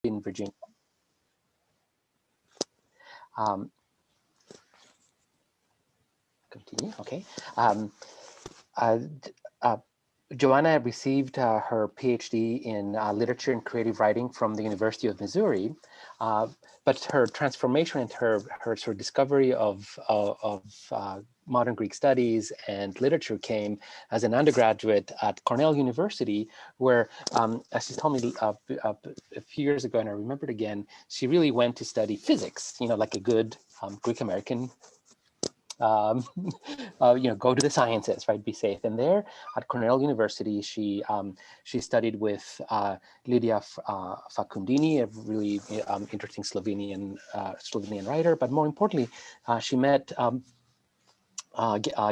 in Virginia. Continue, okay. Joanna received her PhD in literature and creative writing from the University of Missouri, but her transformation and her sort of discovery of modern Greek studies and literature came as an undergraduate at Cornell University, where, as she told me a few years ago, and I remembered again, she really went to study physics, like a good Greek American. Go to the sciences, right? Be safe. And there at Cornell University, she studied with Lydia Facundini, a really interesting Slovenian writer. But more importantly, she met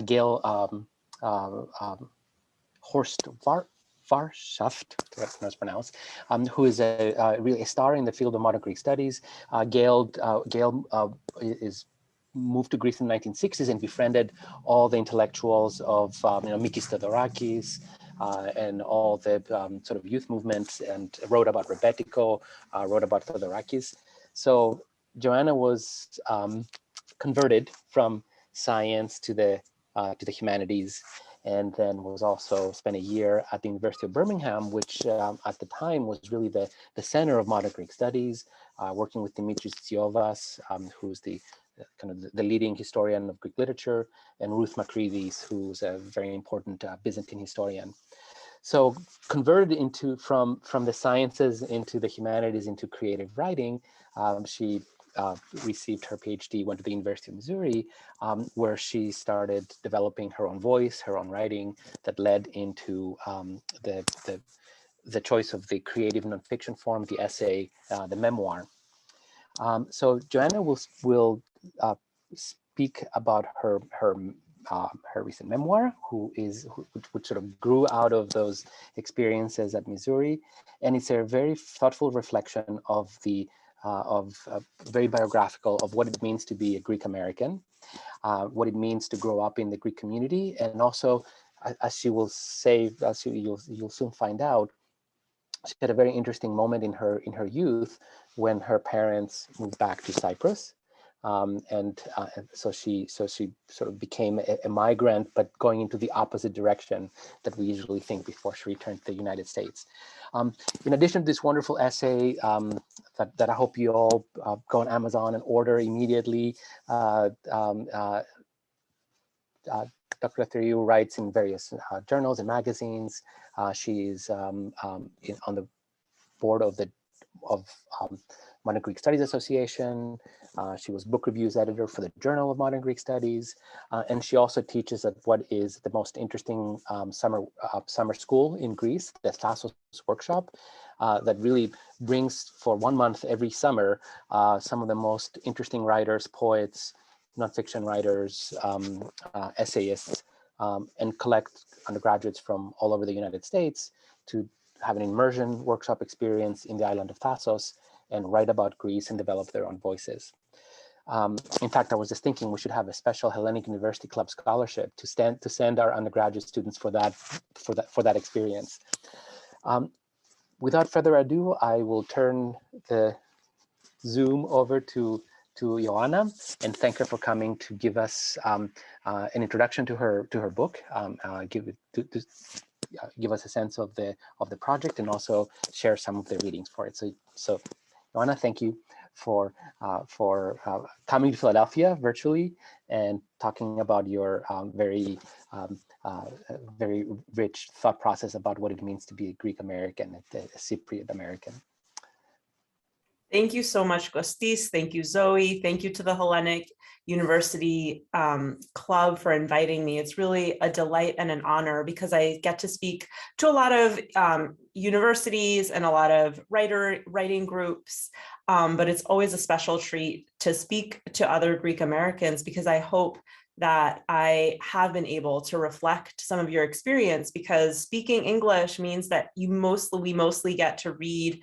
Gail Horst Varshaft, that's how it's pronounced, who is really a star in the field of modern Greek studies. Gail is moved to Greece in the 1960s and befriended all the intellectuals of Mikis Theodorakis and all the sort of youth movements, and wrote about Rebetiko, wrote about Theodorakis. So Joanna was converted from science to the humanities, and then was also spent a year at the University of Birmingham, which at the time was really the center of modern Greek studies, working with Dimitris Tsiovas, who's the leading historian of Greek literature, and Ruth Makridis, who's a very important Byzantine historian. So converted from the sciences into the humanities, into creative writing, she received her PhD, went to the University of Missouri, where she started developing her own voice, her own writing, that led into the choice of the creative nonfiction form, the essay, the memoir. So Joanna will speak about her recent memoir, which sort of grew out of those experiences at Missouri, and it's a very thoughtful reflection of very biographical of what it means to be a Greek American, what it means to grow up in the Greek community, and also, as she will say, you'll soon find out, she had a very interesting moment in her youth when her parents moved back to Cyprus, and so she sort of became a migrant, but going into the opposite direction that we usually think before she returned to the United States. In addition to this wonderful essay that I hope you all go on Amazon and order immediately, Dr. Eleftheriou writes in various journals and magazines. She's on the board of the Modern Greek Studies Association. She was book reviews editor for the Journal of Modern Greek Studies, and she also teaches at what is the most interesting summer school in Greece, the Thasos workshop, that really brings for 1 month every summer some of the most interesting writers, poets, nonfiction writers, essayists, and collect undergraduates from all over the United States to have an immersion workshop experience in the island of Thasos and write about Greece and develop their own voices. In fact, I was just thinking we should have a special Hellenic University Club scholarship to send our undergraduate students for that experience. Without further ado, I will turn the Zoom over to Joanna and thank her for coming to give us an introduction to her book, give us a sense of the project, and also share some of the readings for it. So Joanna, thank you for coming to Philadelphia virtually and talking about your very rich thought process about what it means to be a Greek American, a Cypriot American. Thank you so much, Kostis. Thank you, Zoe. Thank you to the Hellenic University Club for inviting me. It's really a delight and an honor because I get to speak to a lot of universities and a lot of writing groups, but it's always a special treat to speak to other Greek Americans because I hope that I have been able to reflect some of your experience, because speaking English means that we mostly get to read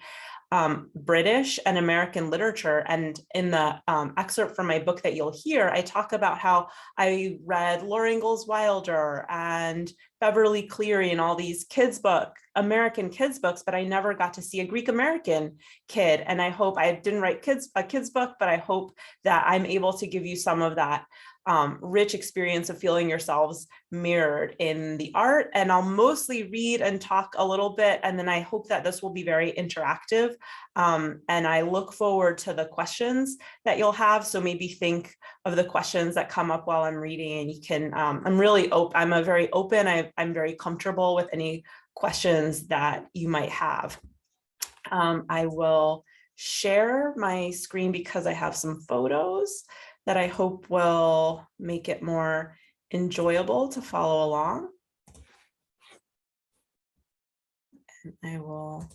British and American literature. And in the excerpt from my book that you'll hear, I talk about how I read Laura Ingalls Wilder and Beverly Cleary and all these American kids books, but I never got to see a Greek American kid. And I hope, I didn't write a kids book, but I hope that I'm able to give you some of that rich experience of feeling yourselves mirrored in the art. And I'll mostly read and talk a little bit, and then I hope that this will be very interactive. And I look forward to the questions that you'll have. So maybe think of the questions that come up while I'm reading, and you can, I'm really open, I'm very comfortable with any questions that you might have. I will share my screen because I have some photos that I hope will make it more enjoyable to follow along. And I will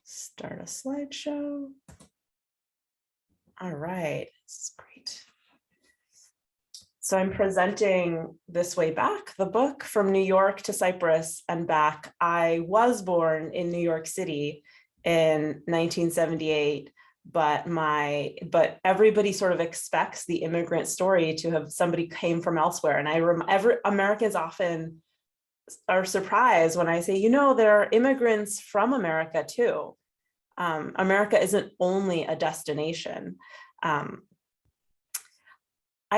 start a slideshow. All right, this is great. So I'm presenting This Way Back, the book From New York to Cyprus and Back. I was born in New York City in 1978. But everybody sort of expects the immigrant story to have somebody came from elsewhere. And Americans often are surprised when I say, you know, there are immigrants from America too. America isn't only a destination. I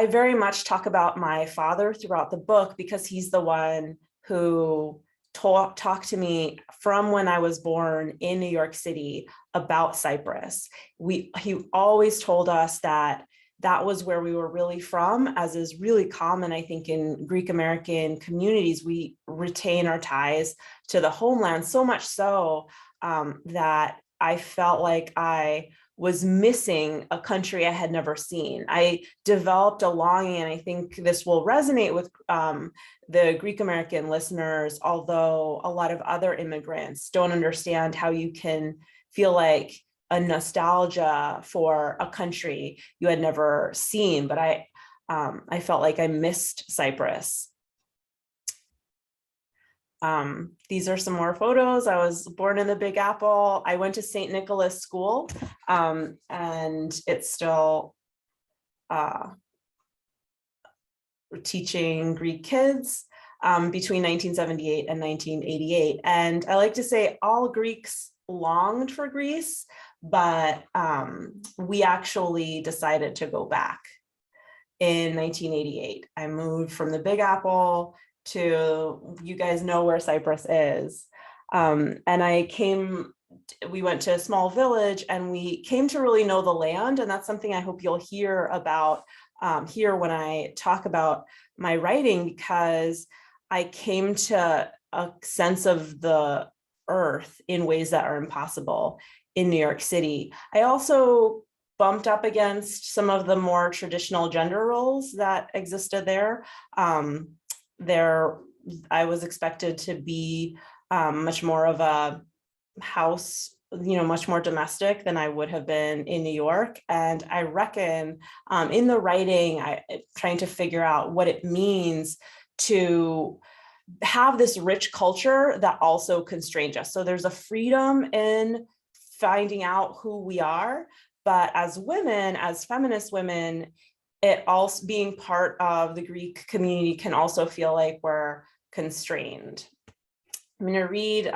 very much talk about my father throughout the book because he's the one who talked to me from when I was born in New York City about Cyprus. He always told us that that was where we were really from, as is really common, I think, in Greek American communities. We retain our ties to the homeland, so much so that I felt like I was missing a country I had never seen. I developed a longing, and I think this will resonate with the Greek American listeners, although a lot of other immigrants don't understand how you can feel like a nostalgia for a country you had never seen. But I felt like I missed Cyprus. These are some more photos. I was born in the Big Apple. I went to St. Nicholas School, and it's still teaching Greek kids between 1978 and 1988. And I like to say all Greeks longed for Greece, but we actually decided to go back in 1988. I moved from the Big Apple to, you guys know where Cyprus is. And we went to a small village and we came to really know the land. And that's something I hope you'll hear about here when I talk about my writing, because I came to a sense of the earth in ways that are impossible in New York City. I also bumped up against some of the more traditional gender roles that existed there. I was expected to be much more of a house, much more domestic than I would have been in New York. And I reckon in the writing, trying to figure out what it means to have this rich culture that also constrains us. So there's a freedom in finding out who we are, but as women, as feminist women, it also being part of the Greek community can also feel like we're constrained. I'm going to read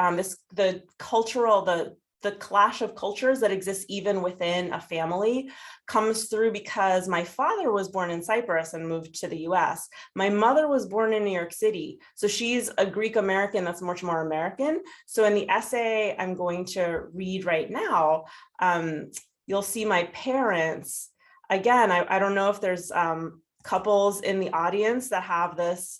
the clash of cultures that exists even within a family comes through because my father was born in Cyprus and moved to the US. My mother was born in New York City. So she's a Greek American that's much more American. So in the essay I'm going to read right now, you'll see my parents. Again, I don't know if there's couples in the audience that have this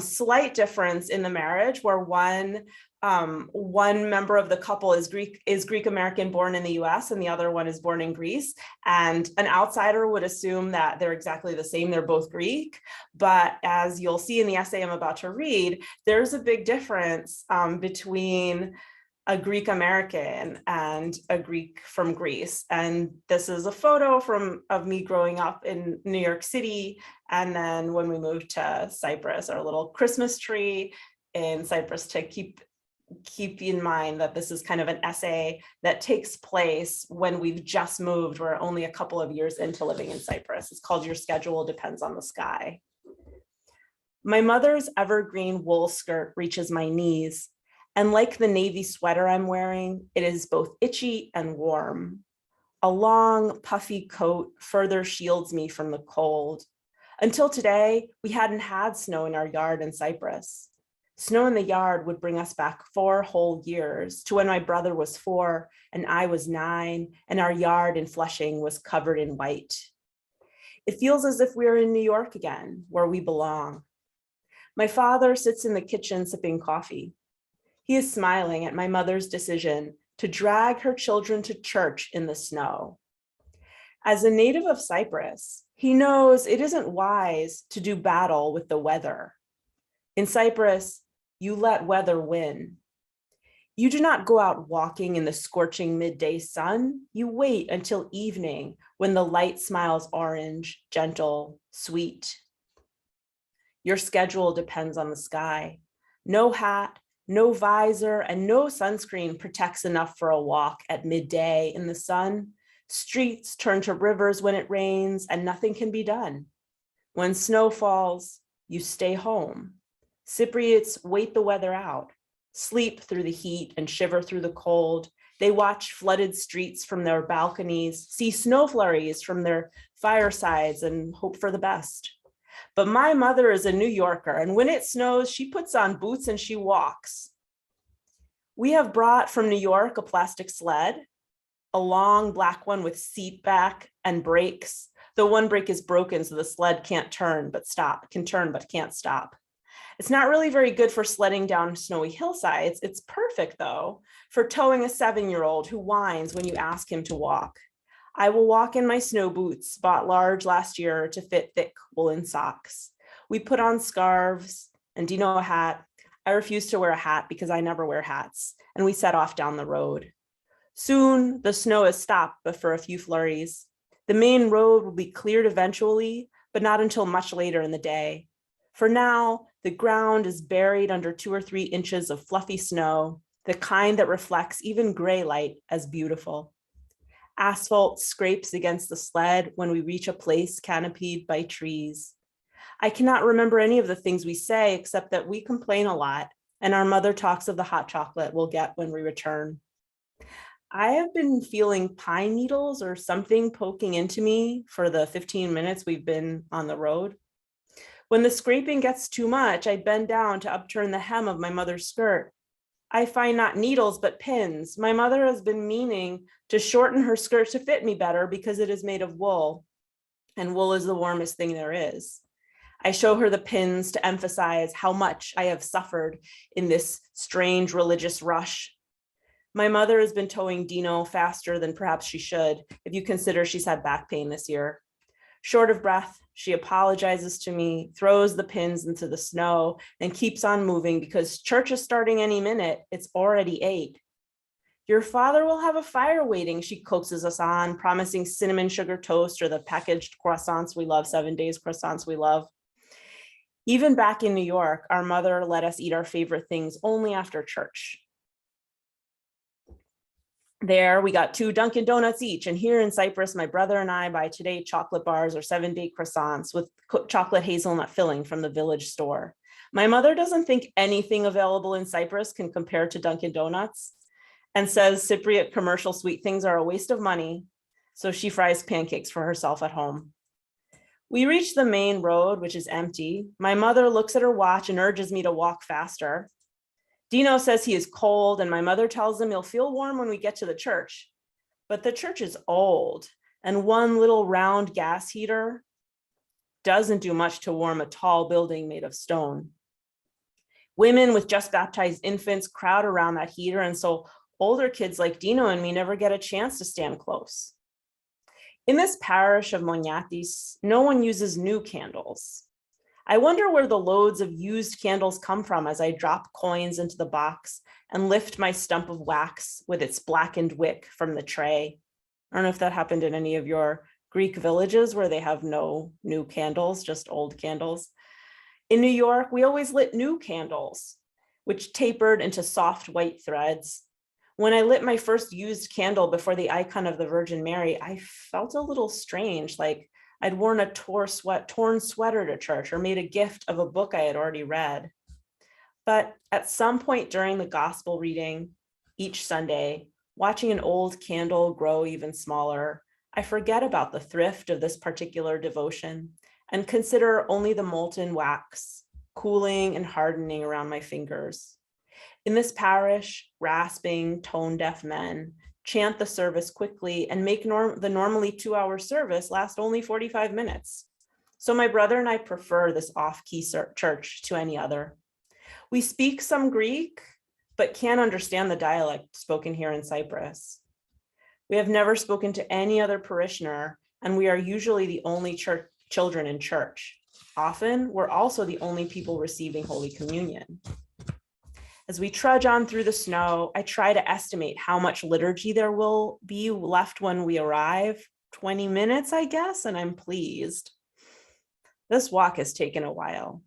slight difference in the marriage where one member of the couple is Greek American born in the US and the other one is born in Greece. And an outsider would assume that they're exactly the same, they're both Greek. But as you'll see in the essay I'm about to read, there's a big difference between a Greek American and a Greek from Greece. And this is a photo of me growing up in New York City. And then when we moved to Cyprus, our little Christmas tree in Cyprus, to keep in mind that this is kind of an essay that takes place when we've just moved. We're only a couple of years into living in Cyprus. It's called Your Schedule Depends on the Sky. My mother's evergreen wool skirt reaches my knees, and like the navy sweater I'm wearing, it is both itchy and warm. A long, puffy coat further shields me from the cold. Until today, we hadn't had snow in our yard in Cyprus. Snow in the yard would bring us back 4 whole years to when my brother was 4 and I was 9, and our yard in Flushing was covered in white. It feels as if we're in New York again, where we belong. My father sits in the kitchen sipping coffee. He is smiling at my mother's decision to drag her children to church in the snow. As a native of Cyprus, he knows it isn't wise to do battle with the weather. In Cyprus, you let weather win. You do not go out walking in the scorching midday sun. You wait until evening when the light smiles orange, gentle, sweet. Your schedule depends on the sky. No hat, no visor, and no sunscreen protects enough for a walk at midday in the sun. Streets turn to rivers when it rains, and nothing can be done. When snow falls, you stay home. Cypriots wait the weather out, sleep through the heat and shiver through the cold. They watch flooded streets from their balconies, see snow flurries from their firesides, and hope for the best. But my mother is a New Yorker, and when it snows, she puts on boots and she walks. We have brought from New York a plastic sled, a long black one with seat back and brakes. The one brake is broken, so the sled can't turn but stop, can turn but can't stop. It's not really very good for sledding down snowy hillsides. It's perfect, though, for towing a 7-year-old who whines when you ask him to walk. I will walk in my snow boots, bought large last year to fit thick woolen socks. We put on scarves and Dino a hat. I refuse to wear a hat because I never wear hats, and we set off down the road. Soon, the snow has stopped, but for a few flurries. The main road will be cleared eventually, but not until much later in the day. For now, the ground is buried under 2 or 3 inches of fluffy snow, the kind that reflects even gray light as beautiful. Asphalt scrapes against the sled when we reach a place canopied by trees. I cannot remember any of the things we say, except that we complain a lot, and our mother talks of the hot chocolate we'll get when we return. I have been feeling pine needles or something poking into me for the 15 minutes we've been on the road. When the scraping gets too much, I bend down to upturn the hem of my mother's skirt. I find not needles, but pins. My mother has been meaning to shorten her skirt to fit me better because it is made of wool, and wool is the warmest thing there is. I show her the pins to emphasize how much I have suffered in this strange religious rush. My mother has been towing Dino faster than perhaps she should, if you consider she's had back pain this year. Short of breath, she apologizes to me, throws the pins into the snow, and keeps on moving because church is starting any minute. It's already 8. Your father will have a fire waiting, she coaxes us on, promising cinnamon sugar toast or the packaged croissants we love, 7 days croissants we love. Even back in New York, our mother let us eat our favorite things only after church. There, we got 2 Dunkin' Donuts each. And here in Cyprus, my brother and I buy today chocolate bars or 7-day croissants with chocolate hazelnut filling from the village store. My mother doesn't think anything available in Cyprus can compare to Dunkin' Donuts and says Cypriot commercial sweet things are a waste of money. So she fries pancakes for herself at home. We reach the main road, which is empty. My mother looks at her watch and urges me to walk faster. Dino says he is cold, and my mother tells him he'll feel warm when we get to the church. But the church is old, and one little round gas heater doesn't do much to warm a tall building made of stone. Women with just baptized infants crowd around that heater, and so older kids like Dino and me never get a chance to stand close. In this parish of Moniatis, no one uses new candles. I wonder where the loads of used candles come from as I drop coins into the box and lift my stump of wax with its blackened wick from the tray. I don't know if that happened in any of your Greek villages where they have no new candles, just old candles. In New York, we always lit new candles, which tapered into soft white threads. When I lit my first used candle before the icon of the Virgin Mary, I felt a little strange, like I'd worn a torn sweater to church or made a gift of a book I had already read. But at some point during the gospel reading each Sunday, watching an old candle grow even smaller, I forget about the thrift of this particular devotion and consider only the molten wax, cooling and hardening around my fingers. In this parish, rasping, tone-deaf men chant the service quickly and make the normally 2-hour service last only 45 minutes. So my brother and I prefer this off-key church to any other. We speak some Greek, but can't understand the dialect spoken here in Cyprus. We have never spoken to any other parishioner, and we are usually the only children in church. Often, we're also the only people receiving Holy Communion. As we trudge on through the snow, I try to estimate how much liturgy there will be left when we arrive. 20 minutes, I guess, and I'm pleased. This walk has taken a while.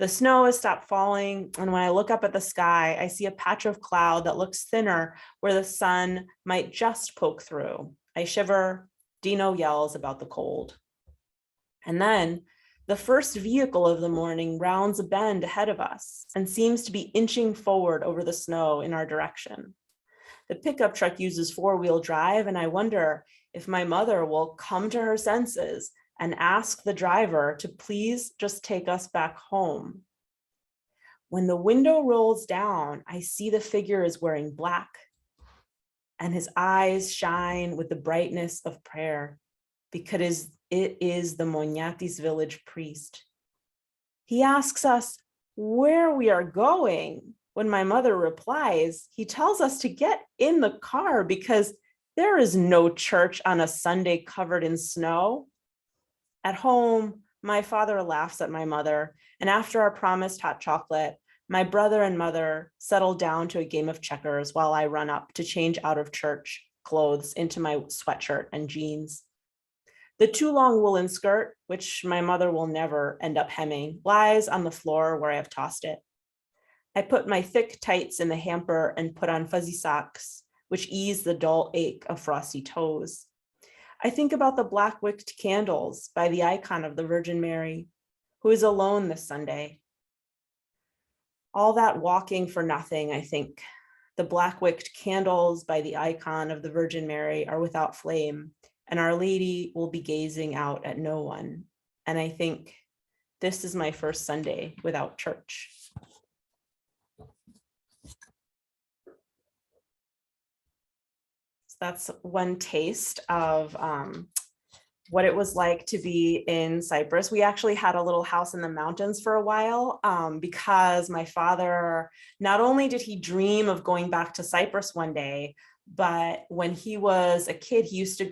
The snow has stopped falling, and when I look up at the sky, I see a patch of cloud that looks thinner where the sun might just poke through. I shiver. Dino yells about the cold. And then the first vehicle of the morning rounds a bend ahead of us and seems to be inching forward over the snow in our direction. The pickup truck uses 4-wheel drive, and I wonder if my mother will come to her senses and ask the driver to please just take us back home. When the window rolls down, I see the figure is wearing black, and his eyes shine with the brightness of prayer because it is the Moniatis village priest. He asks us where we are going. When my mother replies, he tells us to get in the car because there is no church on a Sunday covered in snow. At home, my father laughs at my mother, and after our promised hot chocolate, my brother and mother settle down to a game of checkers while I run up to change out of church clothes into my sweatshirt and jeans. The too long woolen skirt, which my mother will never end up hemming, lies on the floor where I have tossed it. I put my thick tights in the hamper and put on fuzzy socks, which ease the dull ache of frosty toes. I think about the black-wicked candles by the icon of the Virgin Mary, who is alone this Sunday. All that walking for nothing, I think. The black-wicked candles by the icon of the Virgin Mary are without flame, and Our Lady will be gazing out at no one. And I think this is my first Sunday without church. That's one taste of what it was like to be in Cyprus. We actually had a little house in the mountains for a while because my father, not only did he dream of going back to Cyprus one day, but when he was a kid, he used to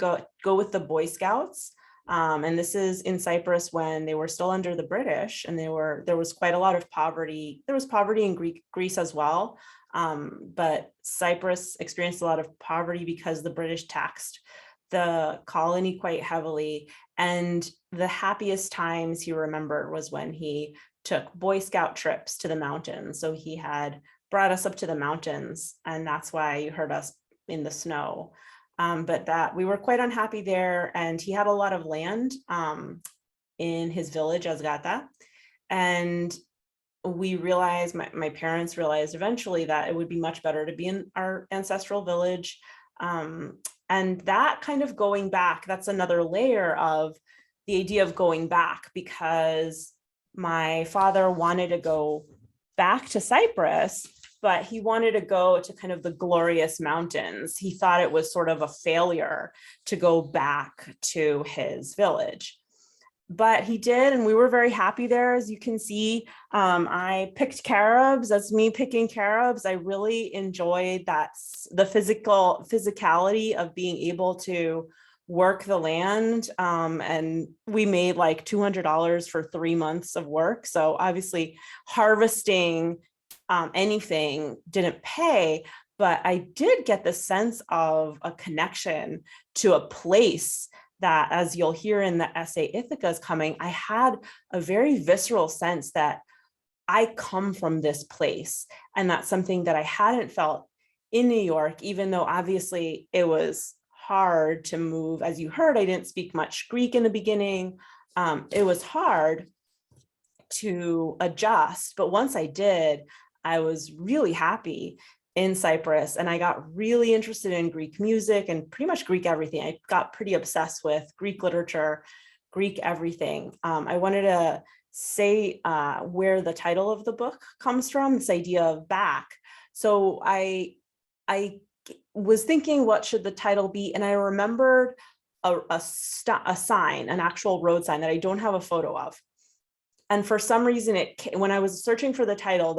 go with the Boy Scouts. And this is in Cyprus when they were still under the British, and there was quite a lot of poverty. There was poverty in Greece as well. But Cyprus experienced a lot of poverty because the British taxed the colony quite heavily. And the happiest times he remembered was when he took Boy Scout trips to the mountains. So he had brought us up to the mountains, and that's why you heard us in the snow. But that we were quite unhappy there, and he had a lot of land in his village, Asgata. And we realized, my parents realized eventually that it would be much better to be in our ancestral village. And that kind of going back, that's another layer of the idea of going back, because my father wanted to go back to Cyprus, but he wanted to go to kind of the glorious mountains. He thought it was sort of a failure to go back to his village. But he did, and we were very happy there. As you can see, I picked carobs. That's me picking carobs. I really enjoyed the physicality of being able to work the land. And we made like $200 for 3 months of work. So obviously harvesting anything didn't pay, but I did get the sense of a connection to a place that, as you'll hear in the essay Ithacas coming, I had a very visceral sense that I come from this place. And that's something that I hadn't felt in New York, even though obviously it was hard to move. As you heard, I didn't speak much Greek in the beginning. It was hard to adjust, but once I did, I was really happy in Cyprus, and I got really interested in Greek music and pretty much Greek everything. I got pretty obsessed with Greek literature, Greek everything. I wanted to say where the title of the book comes from, this idea of back. So I was thinking, what should the title be? And I remembered a sign, an actual road sign that I don't have a photo of. And for some reason, when I was searching for the title,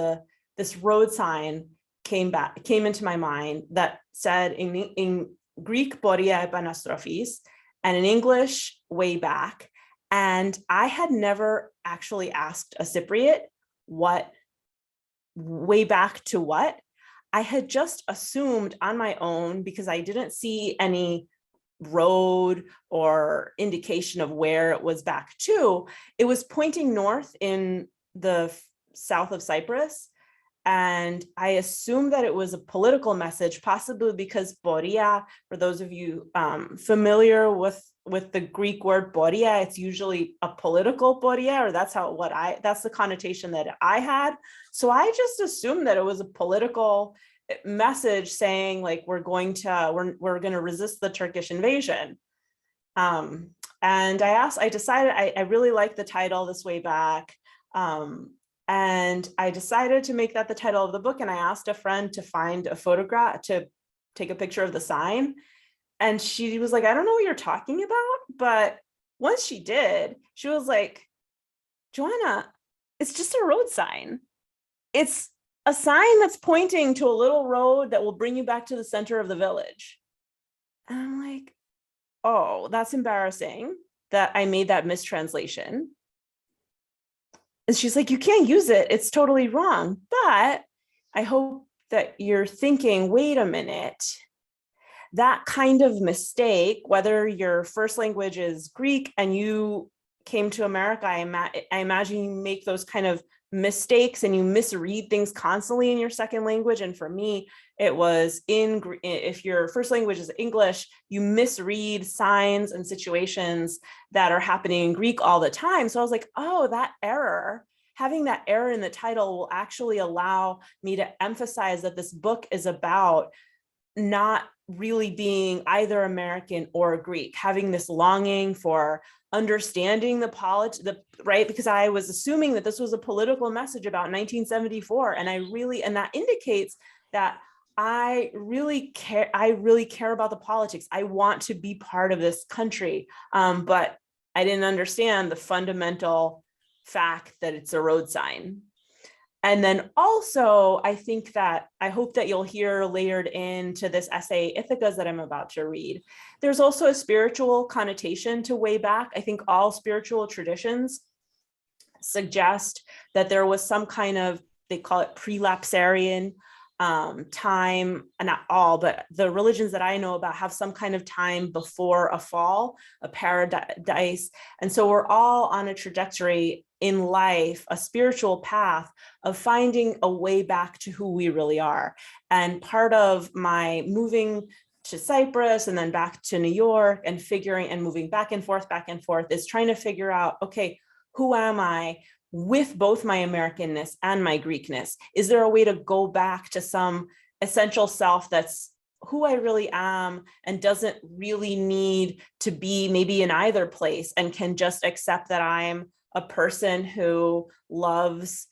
this road sign came into my mind that said in Greek, Poria Epanastrofis, and in English, way back. And I had never actually asked a Cypriot what way back to what. I had just assumed on my own, because I didn't see any road or indication of where it was back to. It was pointing north in the south of Cyprus. And I assumed that it was a political message, possibly because Poria, for those of you familiar with the Greek word Poria, it's usually a political Poria, or that's the connotation that I had. So I just assumed that it was a political message saying, like, we're going to resist the Turkish invasion. And I decided I really liked the title, This Way Back. And I decided to make that the title of the book. And I asked a friend to find a photograph, to take a picture of the sign. And she was like, I don't know what you're talking about. But once she did, she was like, Joanna, it's just a road sign. It's a sign that's pointing to a little road that will bring you back to the center of the village. And I'm like, oh, that's embarrassing that I made that mistranslation. And she's like, you can't use it. It's totally wrong. But I hope that you're thinking, wait a minute, that kind of mistake, whether your first language is Greek and you came to America, I imagine you make those kind of mistakes and you misread things constantly in your second language. And for me, it was if your first language is English, you misread signs and situations that are happening in Greek all the time. So I was like, oh, having that error in the title will actually allow me to emphasize that this book is about not really being either American or Greek, having this longing for understanding right? Because I was assuming that this was a political message about 1974. And that indicates that I really care about the politics. I want to be part of this country. But I didn't understand the fundamental fact that it's a road sign. And then also, I hope that you'll hear layered into this essay, Ithacas, that I'm about to read. There's also a spiritual connotation to way back. I think all spiritual traditions suggest that there was some kind of, they call it prelapsarian time, and not all, but the religions that I know about have some kind of time before a fall, a paradise. And so we're all on a trajectory in life, a spiritual path of finding a way back to who we really are. And part of my moving to Cyprus and then back to New York and moving back and forth is trying to figure out, okay, who am I with both my Americanness and my Greekness? Is there a way to go back to some essential self that's who I really am and doesn't really need to be maybe in either place and can just accept that I'm a person who loves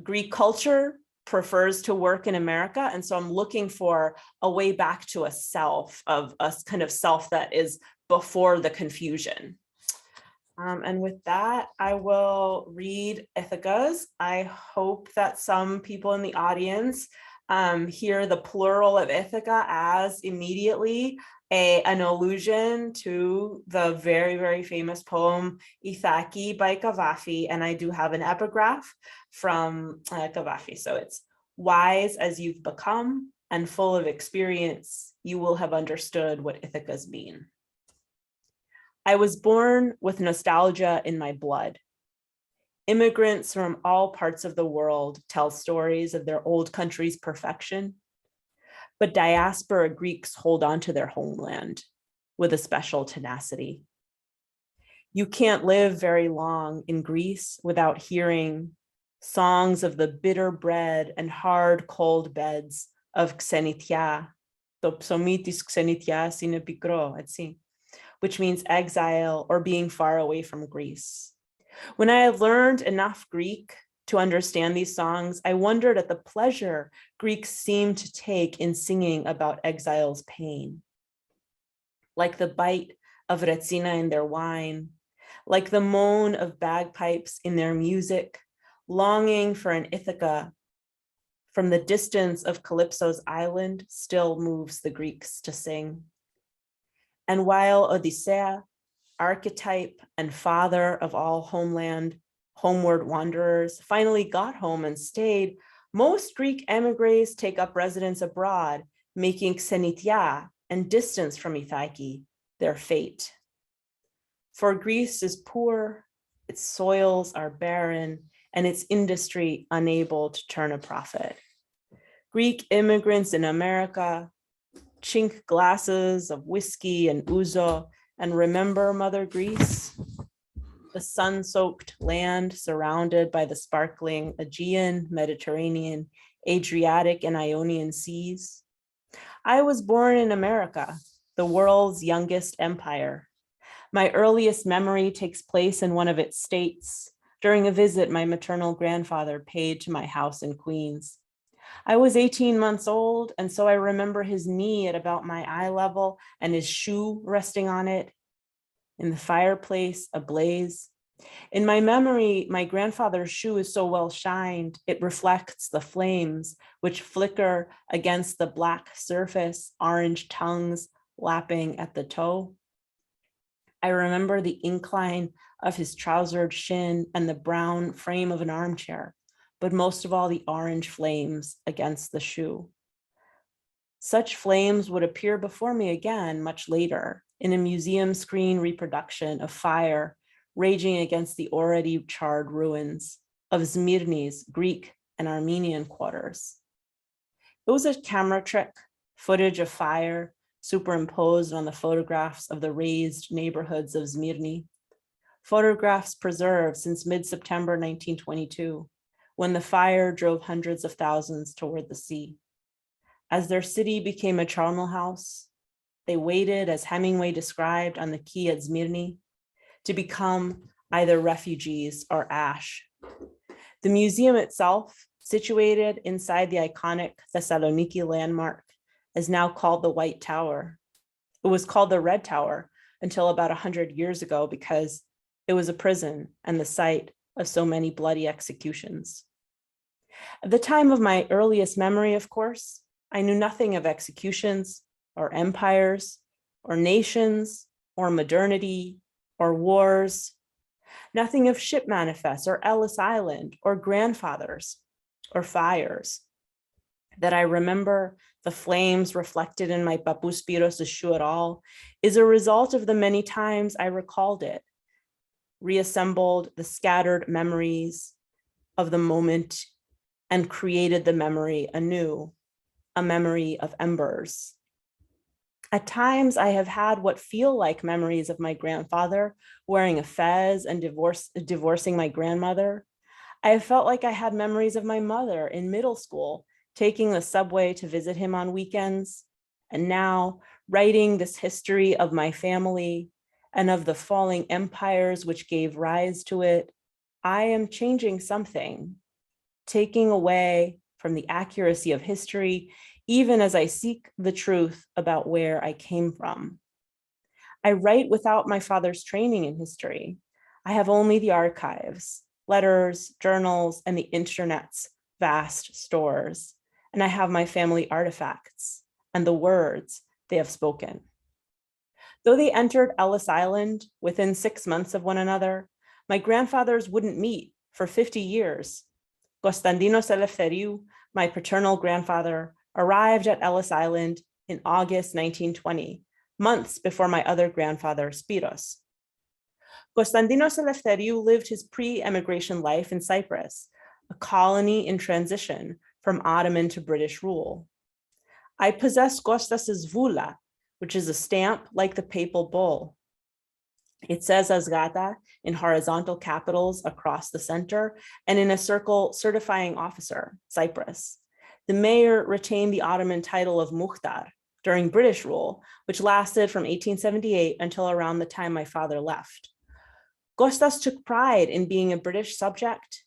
Greek culture, prefers to work in America. And so I'm looking for a way back to a self, of a kind of self that is before the confusion. And with that, I will read Ithacas. I hope that some people in the audience hear the plural of Ithaca as immediately an allusion to the very, very famous poem Ithacas by Cavafy. And I do have an epigraph from Cavafy. So it's, wise as you've become and full of experience, you will have understood what Ithacas mean. I was born with nostalgia in my blood. Immigrants from all parts of the world tell stories of their old country's perfection, but diaspora Greeks hold on to their homeland, with a special tenacity. You can't live very long in Greece without hearing songs of the bitter bread and hard cold beds of Xenitia, to psomitis Xenitia sine pikro, etc., which means exile or being far away from Greece. When I had learned enough Greek to understand these songs, I wondered at the pleasure Greeks seemed to take in singing about exile's pain. Like the bite of retsina in their wine, like the moan of bagpipes in their music, longing for an Ithaca from the distance of Calypso's island still moves the Greeks to sing. And while Odyssea, archetype and father of all homeward wanderers, finally got home and stayed, most Greek emigres take up residence abroad, making Xenitia and distance from Ithacas their fate. For Greece is poor, its soils are barren, and its industry unable to turn a profit. Greek immigrants in America chink glasses of whiskey and ouzo and remember Mother Greece, the sun-soaked land surrounded by the sparkling Aegean, Mediterranean, Adriatic, and Ionian seas. I was born in America, the world's youngest empire. My earliest memory takes place in one of its states during a visit my maternal grandfather paid to my house in Queens. I was 18 months old, and so I remember his knee at about my eye level and his shoe resting on it. In the fireplace, ablaze. In my memory, my grandfather's shoe is so well shined, it reflects the flames which flicker against the black surface, orange tongues lapping at the toe. I remember the incline of his trousered shin and the brown frame of an armchair, but most of all the orange flames against the shoe. Such flames would appear before me again much later in a museum screen reproduction of fire raging against the already charred ruins of Smyrni's Greek and Armenian quarters. It was a camera trick, footage of fire superimposed on the photographs of the razed neighborhoods of Smyrni, photographs preserved since mid-September 1922, when the fire drove hundreds of thousands toward the sea. As their city became a charnel house, they waited, as Hemingway described on the quay at Smyrni, to become either refugees or ash. The museum itself, situated inside the iconic Thessaloniki landmark, is now called the White Tower. It was called the Red Tower until about 100 years ago because it was a prison and the site of so many bloody executions. At the time of my earliest memory, of course, I knew nothing of executions or empires or nations or modernity or wars, nothing of ship manifests or Ellis Island or grandfathers or fires. That I remember the flames reflected in my Papou Spiros' shoe at all is a result of the many times I recalled it, reassembled the scattered memories of the moment and created the memory anew, a memory of embers. At times I have had what feel like memories of my grandfather wearing a fez and divorcing my grandmother. I have felt like I had memories of my mother in middle school, taking the subway to visit him on weekends, and now writing this history of my family and of the falling empires which gave rise to it. I am changing something, taking away from the accuracy of history, even as I seek the truth about where I came from. I write without my father's training in history. I have only the archives, letters, journals, and the internet's vast stores. And I have my family artifacts and the words they have spoken. Though they entered Ellis Island within 6 months of one another, my grandfathers wouldn't meet for 50 years. Konstantinos Eleftheriou, my paternal grandfather, arrived at Ellis Island in August 1920, months before my other grandfather, Spiros. Konstantinos Eleftheriou lived his pre-emigration life in Cyprus, a colony in transition from Ottoman to British rule. I possess Kostas's vula, which is a stamp like the papal bull. It says Asgata in horizontal capitals across the center and in a circle certifying officer, Cyprus. The mayor retained the Ottoman title of Mukhtar during British rule, which lasted from 1878 until around the time my father left. Kostas took pride in being a British subject.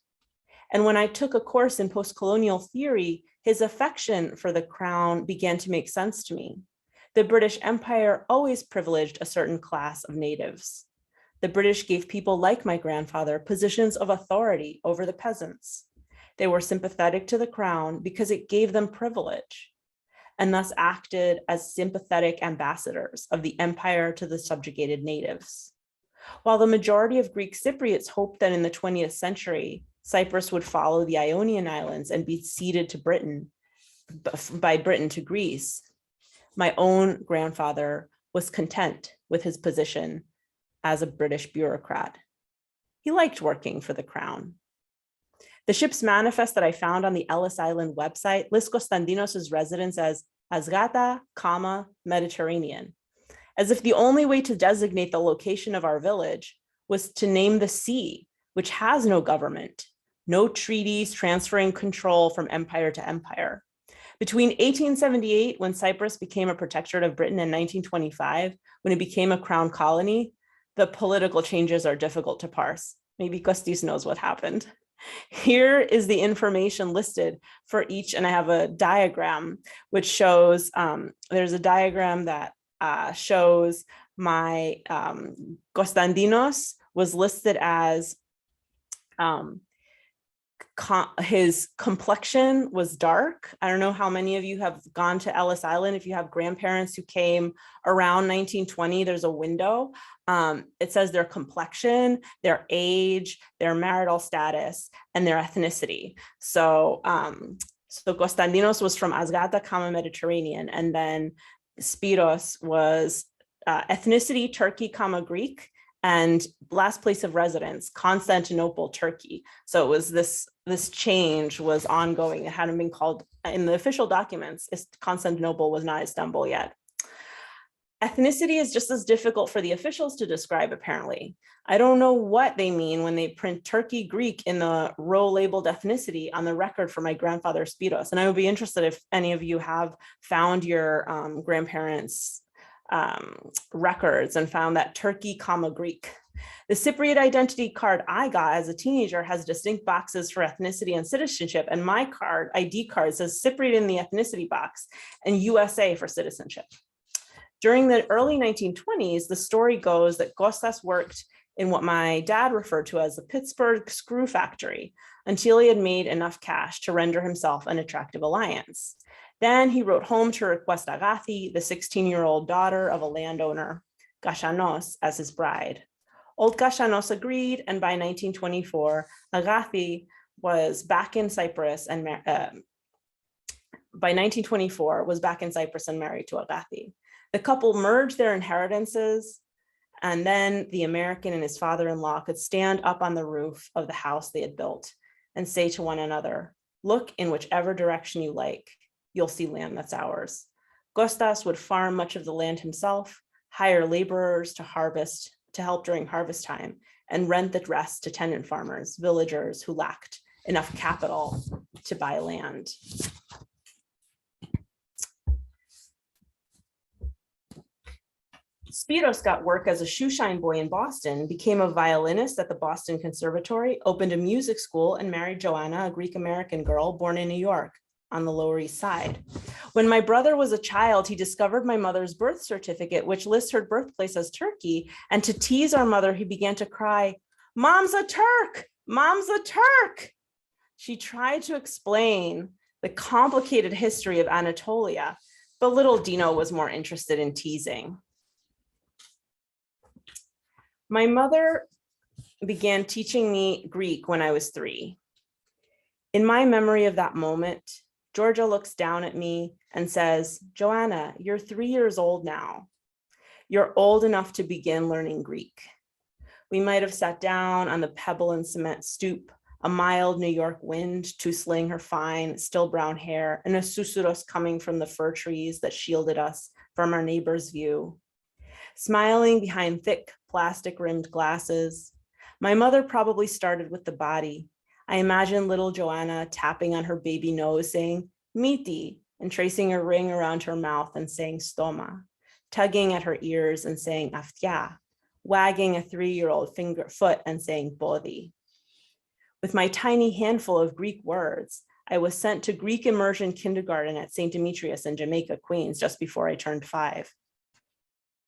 And when I took a course in post-colonial theory, his affection for the crown began to make sense to me. The British Empire always privileged a certain class of natives. The British gave people like my grandfather positions of authority over the peasants. They were sympathetic to the crown because it gave them privilege, and thus acted as sympathetic ambassadors of the empire to the subjugated natives. While the majority of Greek Cypriots hoped that in the 20th century, Cyprus would follow the Ionian Islands and be ceded to Britain, by Britain to Greece, my own grandfather was content with his position as a British bureaucrat. He liked working for the crown. The ship's manifest that I found on the Ellis Island website lists Konstantinos' residence as Asgata, Mediterranean, as if the only way to designate the location of our village was to name the sea, which has no government, no treaties transferring control from empire to empire. Between 1878, when Cyprus became a protectorate of Britain, and 1925, when it became a crown colony, the political changes are difficult to parse. Maybe Kostis knows what happened. Here is the information listed for each, and I have a diagram which shows, there's a diagram that shows my Konstantinos was listed as, his complexion was dark. I don't know how many of you have gone to Ellis Island. If you have grandparents who came around 1920, there's a window. It says their complexion, their age, their marital status, and their ethnicity. So Konstantinos was from Asgata, Mediterranean, and then Spiros was ethnicity Turkey, Greek, and last place of residence, Constantinople, Turkey. So it was this change was ongoing. It hadn't been called, in the official documents, Constantinople was not Istanbul yet. Ethnicity is just as difficult for the officials to describe, apparently. I don't know what they mean when they print Turkey Greek in the row labeled ethnicity on the record for my grandfather Spiros. And I would be interested if any of you have found your grandparents' records and found that Turkey, Greek. The Cypriot identity card I got as a teenager has distinct boxes for ethnicity and citizenship, and my ID card says Cypriot in the ethnicity box and USA for citizenship. During the early 1920s, the story goes that Kostas worked in what my dad referred to as the Pittsburgh screw factory until he had made enough cash to render himself an attractive alliance. Then he wrote home to request Agathi, the 16-year-old daughter of a landowner, Kashanos, as his bride. Old Kashanos agreed, and by 1924, Agathi was back in Cyprus and married to Agathi. The couple merged their inheritances, and then the American and his father-in-law could stand up on the roof of the house they had built and say to one another, "Look in whichever direction you like. You'll see land that's ours." Kostas would farm much of the land himself, hire laborers to help during harvest time, and rent the rest to tenant farmers, villagers who lacked enough capital to buy land. Spiros got work as a shoeshine boy in Boston, became a violinist at the Boston Conservatory, opened a music school, and married Joanna, a Greek-American girl born in New York on the Lower East Side. When my brother was a child, he discovered my mother's birth certificate, which lists her birthplace as Turkey. And to tease our mother, he began to cry, "Mom's a Turk! Mom's a Turk!" She tried to explain the complicated history of Anatolia, but little Dino was more interested in teasing. My mother began teaching me Greek when I was 3. In my memory of that moment, Georgia looks down at me and says, "Joanna, you're 3 years old now. You're old enough to begin learning Greek." We might have sat down on the pebble and cement stoop, a mild New York wind tousling her fine, still brown hair, and a susurros coming from the fir trees that shielded us from our neighbor's view. Smiling behind thick plastic-rimmed glasses. My mother probably started with the body. I imagine little Joanna tapping on her baby nose, saying, "Miti," and tracing a ring around her mouth and saying stoma, tugging at her ears and saying aftia, wagging a 3-year-old foot and saying bodi. With my tiny handful of Greek words, I was sent to Greek immersion kindergarten at St. Demetrius in Jamaica, Queens, just before I turned 5.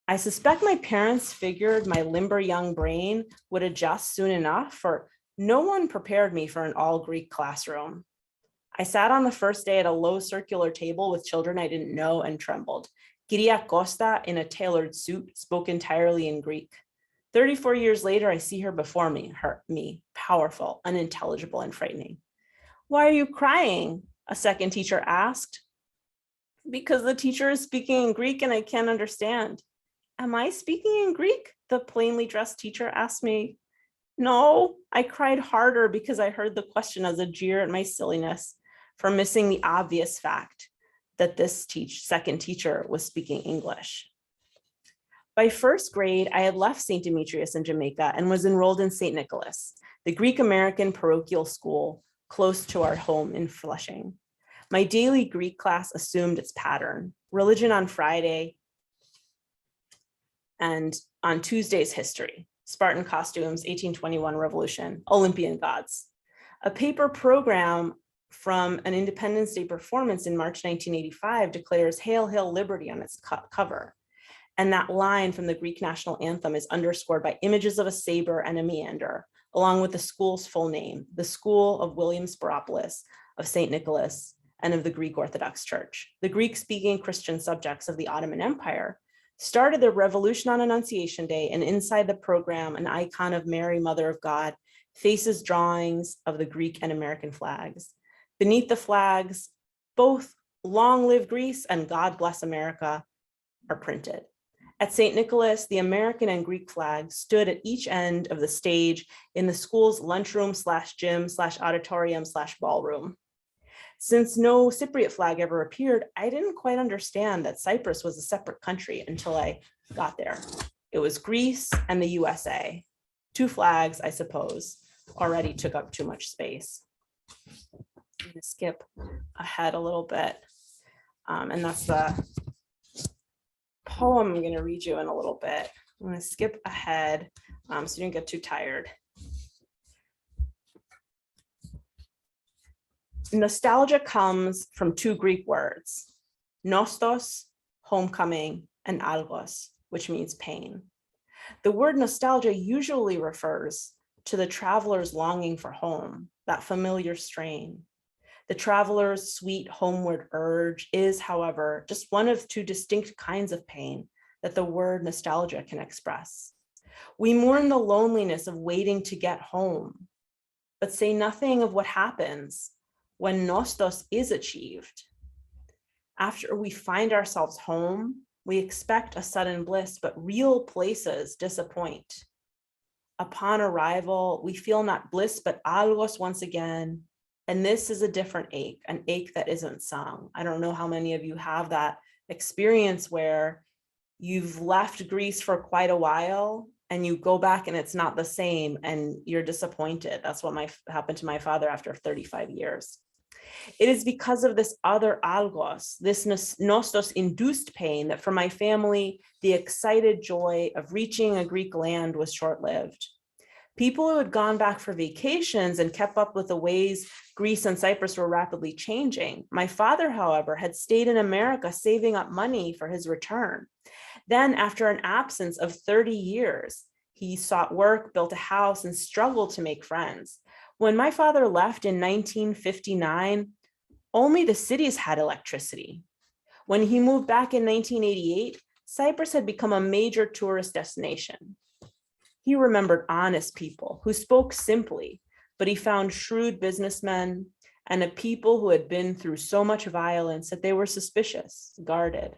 I suspect my parents figured my limber young brain would adjust soon enough, for no one prepared me for an all-Greek classroom. I sat on the first day at a low circular table with children I didn't know and trembled. Kyria Costa, in a tailored suit, spoke entirely in Greek. 34 years later, I see her before me, powerful, unintelligible, and frightening. "Why are you crying?" a second teacher asked. "Because the teacher is speaking in Greek and I can't understand." "Am I speaking in Greek?" the plainly dressed teacher asked me. No, I cried harder because I heard the question as a jeer at my silliness for missing the obvious fact that this second teacher was speaking English. By first grade, I had left St. Demetrius in Jamaica and was enrolled in St. Nicholas, the Greek-American parochial school close to our home in Flushing. My daily Greek class assumed its pattern: religion on Friday, and on Tuesdays, history, Spartan costumes, 1821 revolution, Olympian gods. A paper program from an Independence Day performance in March 1985 declares "Hail, Hail, Liberty" on its cover. And that line from the Greek national anthem is underscored by images of a saber and a meander, along with the school's full name, the School of William Sporopoulos of St. Nicholas and of the Greek Orthodox Church. The Greek-speaking Christian subjects of the Ottoman Empire started the revolution on Annunciation Day, and inside the program, an icon of Mary, Mother of God, faces drawings of the Greek and American flags. Beneath the flags, both "Long Live Greece" and "God Bless America" are printed. At St. Nicholas, the American and Greek flags stood at each end of the stage in the school's lunchroom/gym/auditorium/ballroom. Since no Cypriot flag ever appeared, I didn't quite understand that Cyprus was a separate country until I got there. It was Greece and the USA. 2 flags, I suppose, already took up too much space. I'm gonna skip ahead a little bit. And that's the poem I'm gonna read you in a little bit. I'm gonna skip ahead so you don't get too tired. Nostalgia comes from 2 Greek words, nostos, homecoming, and algos, which means pain. The word nostalgia usually refers to the traveler's longing for home, that familiar strain. The traveler's sweet homeward urge is, however, just one of 2 distinct kinds of pain that the word nostalgia can express. We mourn the loneliness of waiting to get home, but say nothing of what happens when nostos is achieved. After we find ourselves home, we expect a sudden bliss, but real places disappoint. Upon arrival, we feel not bliss, but algos once again. And this is a different ache, an ache that isn't sung. I don't know how many of you have that experience where you've left Greece for quite a while and you go back and it's not the same and you're disappointed. That's what happened to my father after 35 years. It is because of this other algos, this nostos-induced pain, that for my family, the excited joy of reaching a Greek land was short-lived. People who had gone back for vacations and kept up with the ways Greece and Cyprus were rapidly changing. My father, however, had stayed in America saving up money for his return. Then, after an absence of 30 years, he sought work, built a house, and struggled to make friends. When my father left in 1959, only the cities had electricity. When he moved back in 1988, Cyprus had become a major tourist destination. He remembered honest people who spoke simply, but he found shrewd businessmen and a people who had been through so much violence that they were suspicious, guarded.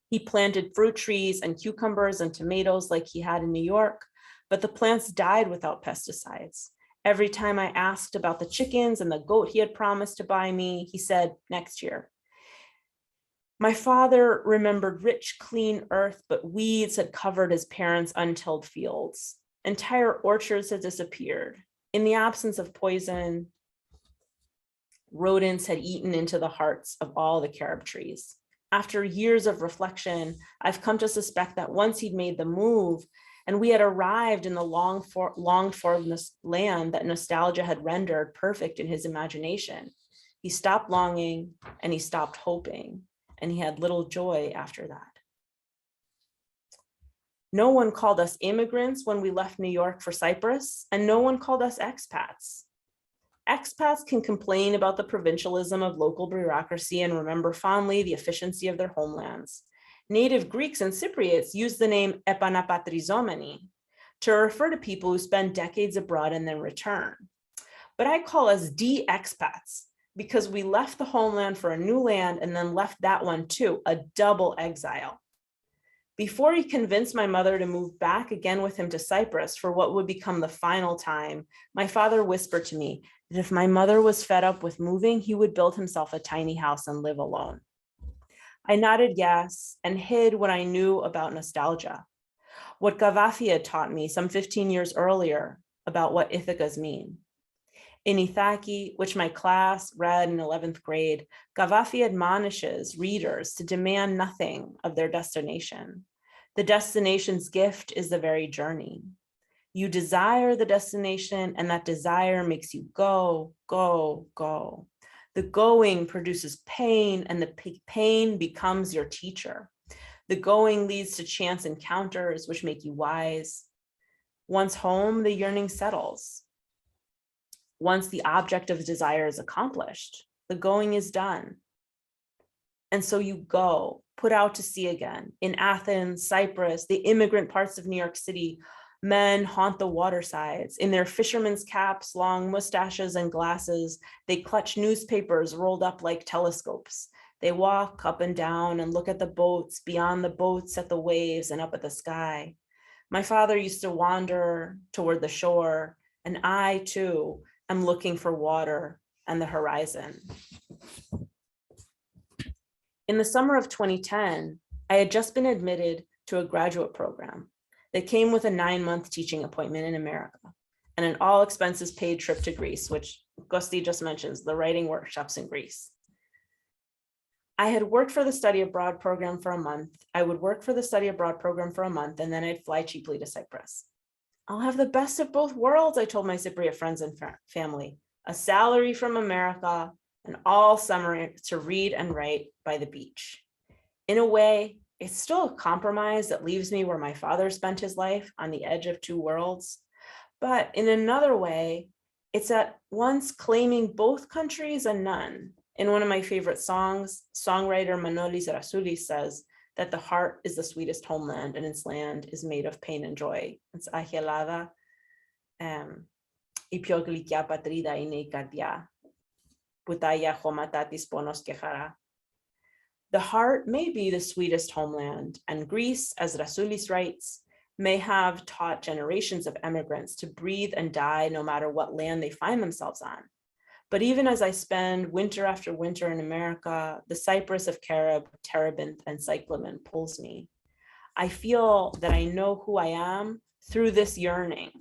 He planted fruit trees and cucumbers and tomatoes like he had in New York, but the plants died without pesticides. Every time I asked about the chickens and the goat he had promised to buy me, he said, next year. My father remembered rich, clean earth, but weeds had covered his parents' untilled fields. Entire orchards had disappeared. In the absence of poison, rodents had eaten into the hearts of all the carob trees. After years of reflection, I've come to suspect that once he'd made the move and we had arrived in the longed for land that nostalgia had rendered perfect in his imagination, he stopped longing and he stopped hoping, and he had little joy after that. No one called us immigrants when we left New York for Cyprus, and no one called us expats. Expats can complain about the provincialism of local bureaucracy and remember fondly the efficiency of their homelands. Native Greeks and Cypriots use the name epanapatrizomeni to refer to people who spend decades abroad and then return. But I call us de-expats because we left the homeland for a new land and then left that one too, a double exile. Before he convinced my mother to move back again with him to Cyprus for what would become the final time, my father whispered to me that if my mother was fed up with moving, he would build himself a tiny house and live alone. I nodded yes and hid what I knew about nostalgia, what Gaddafi had taught me some 15 years earlier about what Ithacas mean. In Ithacas, which my class read in 11th grade, Gaddafi admonishes readers to demand nothing of their destination. The destination's gift is the very journey. You desire the destination, and that desire makes you go, go, go. The going produces pain, and the pain becomes your teacher. The going leads to chance encounters, which make you wise. Once home, the yearning settles. Once the object of desire is accomplished, the going is done. And so you go, put out to sea again. In Athens, Cyprus, the immigrant parts of New York City, men haunt the watersides. In their fishermen's caps, long mustaches and glasses, they clutch newspapers rolled up like telescopes. They walk up and down and look at the boats, beyond the boats at the waves and up at the sky. My father used to wander toward the shore, and I too am looking for water and the horizon. In the summer of 2010, I had just been admitted to a graduate program that came with a 9-month teaching appointment in America and an all expenses paid trip to Greece, which Kosti just mentions, the writing workshops in Greece. I had worked for the study abroad program for a month. I would work for the study abroad program for a month, and then I'd fly cheaply to Cyprus. I'll have the best of both worlds, I told my Cypriot friends and family. A salary from America and all summer to read and write by the beach. In a way, it's still a compromise that leaves me where my father spent his life, on the edge of two worlds. But in another way, it's at once claiming both countries and none. In one of my favorite songs, songwriter Manolis Rasoulis says that the heart is the sweetest homeland and its land is made of pain and joy. It's Ahelada, η πιο γλυκιά πατρίδα είναι η καρδιά, που τα χώματα της πόνος και χαρά. The heart may be the sweetest homeland, and Greece, as Rasoulis writes, may have taught generations of immigrants to breathe and die no matter what land they find themselves on. But even as I spend winter after winter in America, the cypress of carob, terebinth, and cyclamen pulls me. I feel that I know who I am through this yearning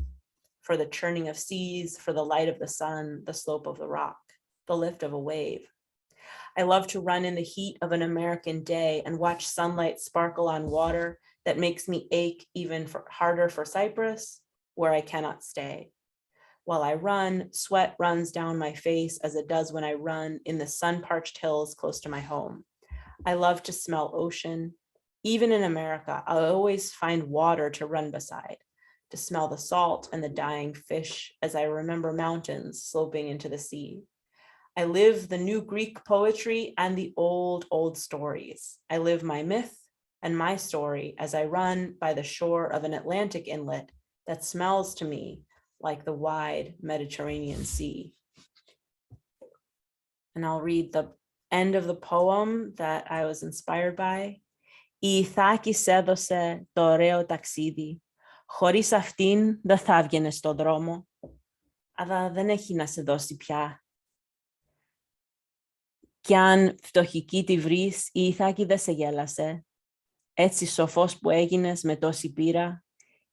for the churning of seas, for the light of the sun, the slope of the rock, the lift of a wave. I love to run in the heat of an American day and watch sunlight sparkle on water that makes me ache even harder for Cyprus, where I cannot stay. While I run, sweat runs down my face as it does when I run in the sun-parched hills close to my home. I love to smell ocean. Even in America, I always find water to run beside, to smell the salt and the dying fish as I remember mountains sloping into the sea. I live the new Greek poetry and the old, old stories. I live my myth and my story as I run by the shore of an Atlantic inlet that smells to me like the wide Mediterranean Sea. And I'll read the end of the poem that I was inspired by. Η Ithacas έδωσε το ωραίο ταξίδι. Χωρίς αυτήν δεν θα έβγαινε στον δρόμο. Αλλά δεν έχει να σε δώσει πια. Κι αν φτωχική τη βρεις, η Ithaki δεν σε γέλασε. Έτσι σοφός που έγινες με τόση πείρα,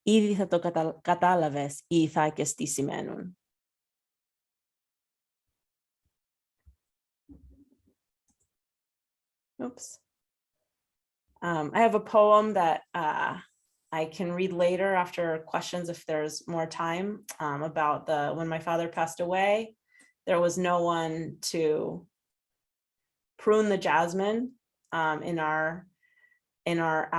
ήδη θα το κατάλαβες οι Ithacas τι σημαίνουν. Oops. I have a poem that I can read later after questions if there's more time about when my father passed away, there was no one to prune the jasmine in our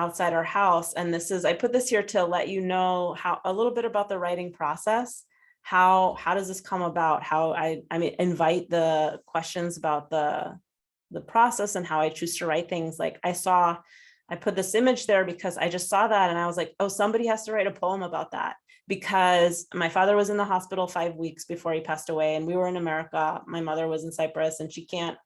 outside our house. And I put this here to let you know a little bit about the writing process. How does this come about? How I invite the questions about the process and how I choose to write things. Like I put this image there because I just saw that and I was like, oh, somebody has to write a poem about that, because my father was in the hospital 5 weeks before he passed away and we were in America. My mother was in Cyprus and she can't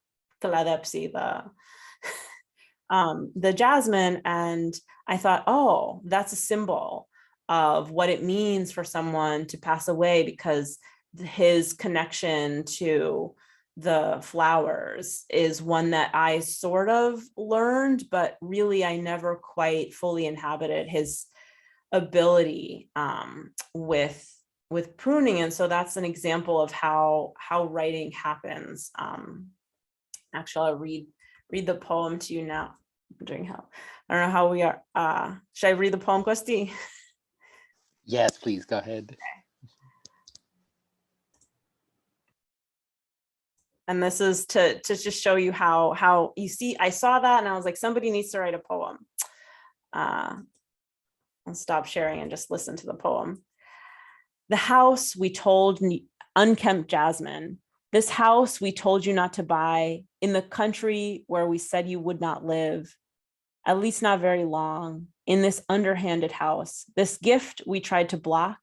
the jasmine. And I thought, oh, that's a symbol of what it means for someone to pass away, because his connection to the flowers is one that I sort of learned, but really I never quite fully inhabited his ability with pruning. And so that's an example of how writing happens. Actually, I'll read the poem to you now. I don't know how we are. Should I read the poem, Kosti? Yes, please, go ahead. And this is to just show you how you see, I saw that and I was like, somebody needs to write a poem. I'll stop sharing and just listen to the poem. The house we told unkempt jasmine, this house we told you not to buy, in the country where we said you would not live, at least not very long, in this underhanded house, this gift we tried to block,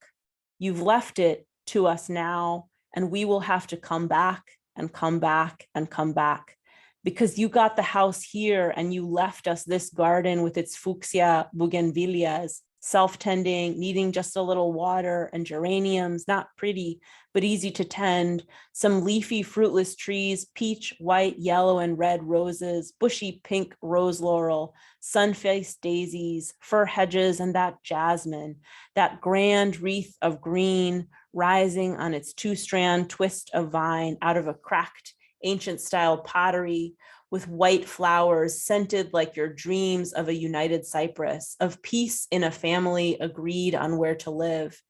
you've left it to us now, and we will have to come back and come back and come back, because you got the house here and you left us this garden with its fuchsia bougainvilleas, self-tending, needing just a little water, and geraniums, not pretty, but easy to tend, some leafy fruitless trees, peach, white, yellow, and red roses, bushy pink rose laurel, sun-faced daisies, fir hedges, and that jasmine, that grand wreath of green rising on its two-strand twist of vine out of a cracked ancient-style pottery, with white flowers scented like your dreams of a United Cyprus, of peace in a family agreed on where to live.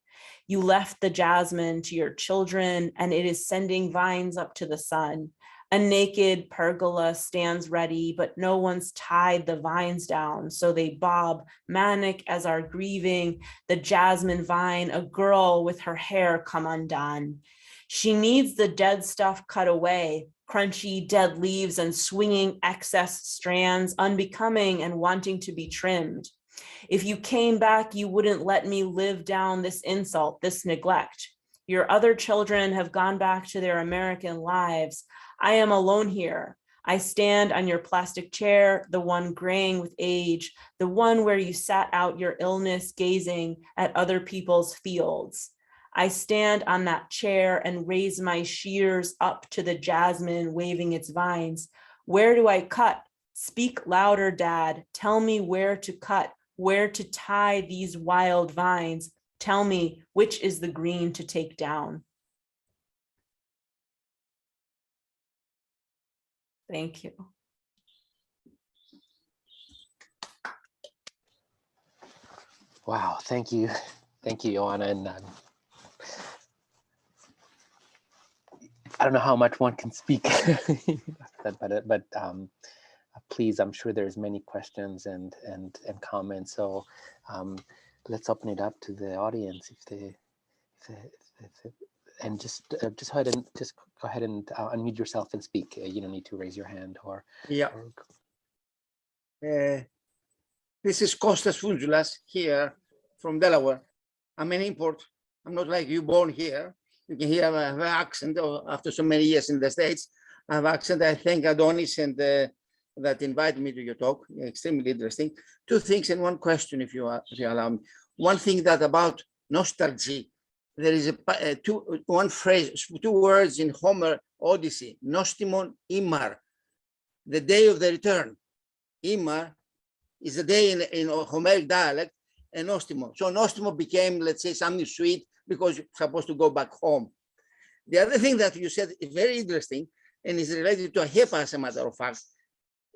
You left the jasmine to your children, and it is sending vines up to the sun. A naked pergola stands ready, but no one's tied the vines down, so they bob, manic as our grieving, the jasmine vine, a girl with her hair come undone. She needs the dead stuff cut away, crunchy dead leaves and swinging excess strands, unbecoming and wanting to be trimmed. If you came back, you wouldn't let me live down this insult, this neglect. Your other children have gone back to their American lives. I am alone here. I stand on your plastic chair, the one graying with age, the one where you sat out your illness gazing at other people's fields. I stand on that chair and raise my shears up to the jasmine waving its vines. Where do I cut? Speak louder, Dad. Tell me where to cut, where to tie these wild vines. Tell me which is the green to take down. Thank you. Wow, thank you. Thank you, Joanna. And I don't know how much one can speak, but please, I'm sure there's many questions and comments. So let's open it up to the audience and just go ahead and unmute yourself and speak. You don't need to raise your hand or. Yeah. This is Kostas Founzoulas here from Delaware. I'm an import. I'm not like you, born here. You can hear I have an accent after so many years in the States. I have accent. I thank Adonis and that invited me to your talk. Extremely interesting. Two things and one question, if you allow me. One thing that about nostalgia, there is one phrase, two words in Homer Odyssey, nostimon imar. the day of the return. Imar is a day in Homeric dialect, and Nostimo. So Nostimo became, let's say, something sweet because you're supposed to go back home. The other thing that you said is very interesting and is related to a HEPA, as a matter of fact.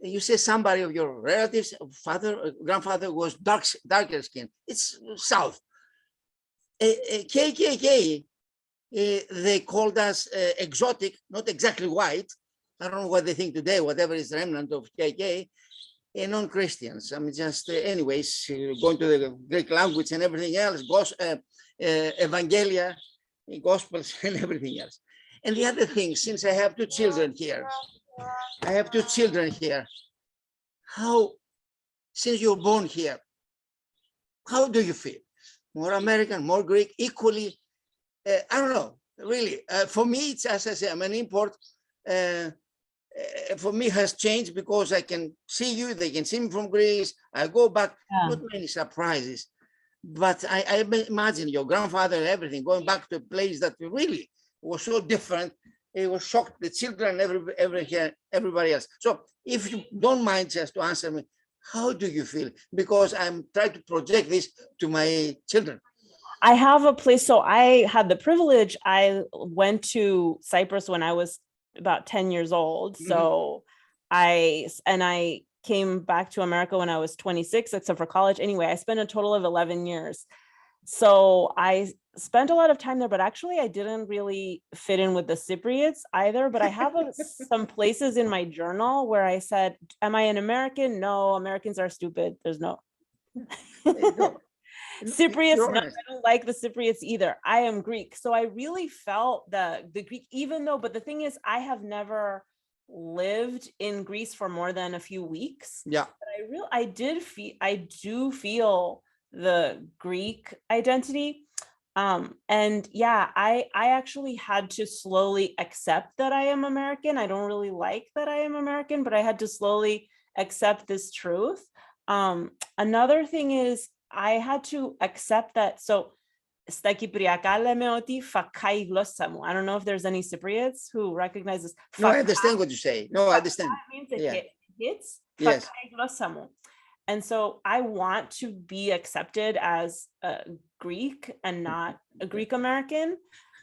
You say somebody of your relatives, father, grandfather was darker skin. It's South. KKK, they called us exotic, not exactly white. I don't know what they think today, whatever is the remnant of KK, and non-Christians. I mean, just anyways, going to the Greek language and everything else, Evangelia, Gospels and everything else. And the other thing, since I have two children here, how, since you're born here, how do you feel? More American, more Greek, equally? I don't know, really. For me, it's, as I say, I'm an import. For me has changed because I can see you, they can see me from Greece. I go back, not many surprises. But I imagine your grandfather and everything, going back to a place that really was so different. It was shocked the children, everybody else. So if you don't mind just to answer me, how do you feel? Because I'm trying to project this to my children. I have a place. So I had the privilege. I went to Cyprus when I was about 10 years old. So I came back to America when I was 26, except for college. Anyway, I spent a total of 11 years. So I spent a lot of time there, but actually I didn't really fit in with the Cypriots either. But I have some places in my journal where I said, am I an American? No, Americans are stupid. There's no. Cypriots, no, I don't like the Cypriots either. I am Greek. So I really felt the Greek, even though, but the thing is, I have never lived in Greece for more than a few weeks. Yeah. But I do feel the Greek identity. And yeah, I actually had to slowly accept that I am American. I don't really like that I am American, but I had to slowly accept this truth. Another thing is I had to accept that. So στα Κυπριακά λέμε ότι φακάει η γλώσσα μου. I don't know if there's any Cypriots who recognize this. No, I understand what you say. No, I understand. Means it hits. Yes. Φακάει η γλώσσα μου. And so I want to be accepted as a Greek and not a Greek American,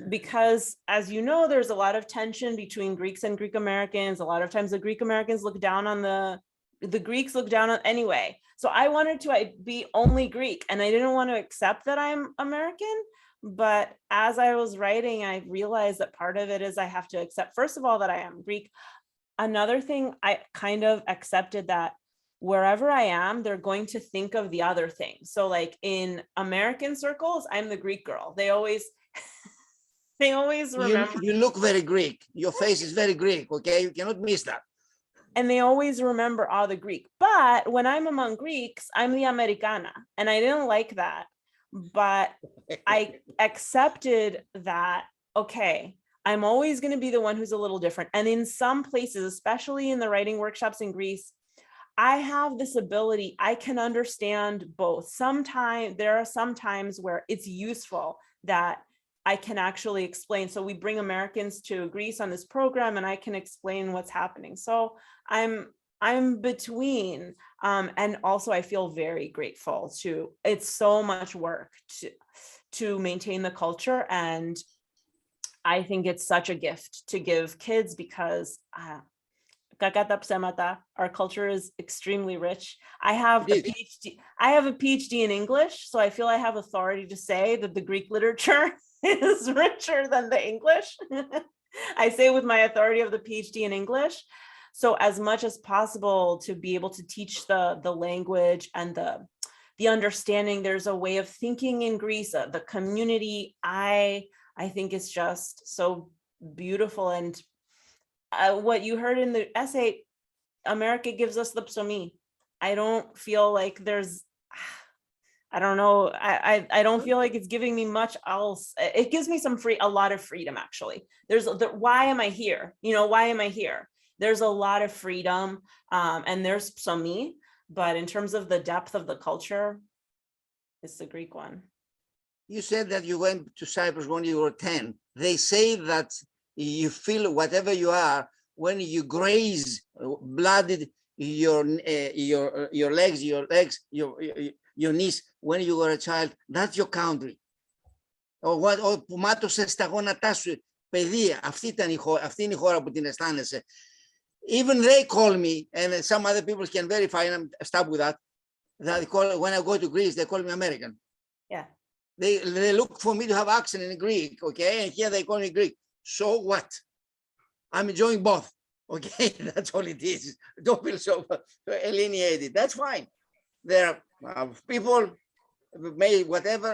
because as you know, there's a lot of tension between Greeks and Greek Americans. A lot of times the Greek Americans look down on the Greeks look down on anyway. So I wanted to be only Greek, and I didn't want to accept that I'm American. But as I was writing, I realized that part of it is I have to accept, first of all, that I am Greek. Another thing, I kind of accepted that wherever I am, they're going to think of the other thing. So like in American circles, I'm the Greek girl. They always remember. You look very Greek. Your face is very Greek, okay? You cannot miss that. And they always remember the Greek. But when I'm among Greeks, I'm the Americana. And I didn't like that. But I accepted that, okay, I'm always going to be the one who's a little different. And in some places, especially in the writing workshops in Greece, I have this ability, I can understand both. There are some times where it's useful that I can actually explain. So we bring Americans to Greece on this program and I can explain what's happening. So I'm between, and also I feel very grateful to, it's so much work to maintain the culture. And I think it's such a gift to give kids because our culture is extremely rich. I have a PhD in English, so I feel I have authority to say that the Greek literature is richer than the English. I say with my authority of the PhD in English. So as much as possible to be able to teach the language and the understanding, there's a way of thinking in Greece, the community, I think is just so beautiful. And what you heard in the essay, America gives us the psomi. I don't feel like there's, I don't know, I don't feel like it's giving me much else. It gives me a lot of freedom, actually. Why am I here? Why am I here? There's a lot of freedom, and there's psomi, but in terms of the depth of the culture, it's the Greek one. You said that you went to Cyprus when you were 10. They say that you feel whatever you are, when you graze blooded your legs, your knees when you were a child, that's your country. Που μάτωσε στα γόνατά σου, παιδεία, αυτή είναι η χώρα που την αισθάνεσαι. Even they call me, and some other people can verify, and I'm stop with that. When I go to Greece, they call me American. Yeah. They look for me to have accent in Greek, okay? And here they call me Greek. So what? I'm enjoying both, okay? That's all it is. Don't feel so alienated. That's fine. There are people may whatever,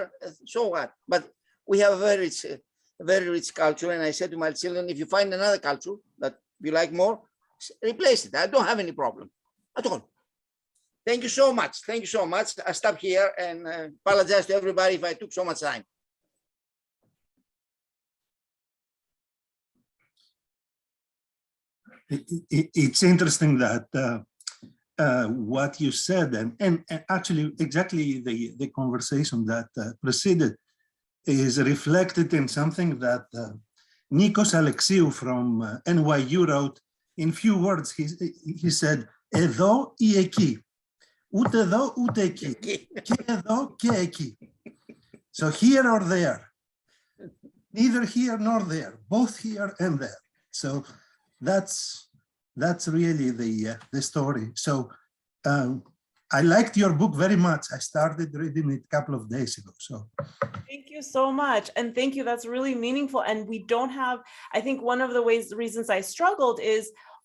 so what? But we have a very rich culture. And I said to my children, if you find another culture that you like more, replace it. I don't have any problem at all. Thank you so much. Thank you so much. I stop here and apologize to everybody if I took so much time. It's interesting that what you said, and actually exactly the conversation that preceded is reflected in something that Nikos Alexeou from NYU wrote in few words. He said, εδώ ή εκεί. Ούτε εδώ, ούτε εκεί. Και εδώ και εκεί. So here or there. Neither here nor there. Both here and there. So that's really the story. So I liked your book very much. I started reading it a couple of days ago. So thank you so much. And thank you. That's really meaningful. And we don't have, I think one of the reasons I struggled is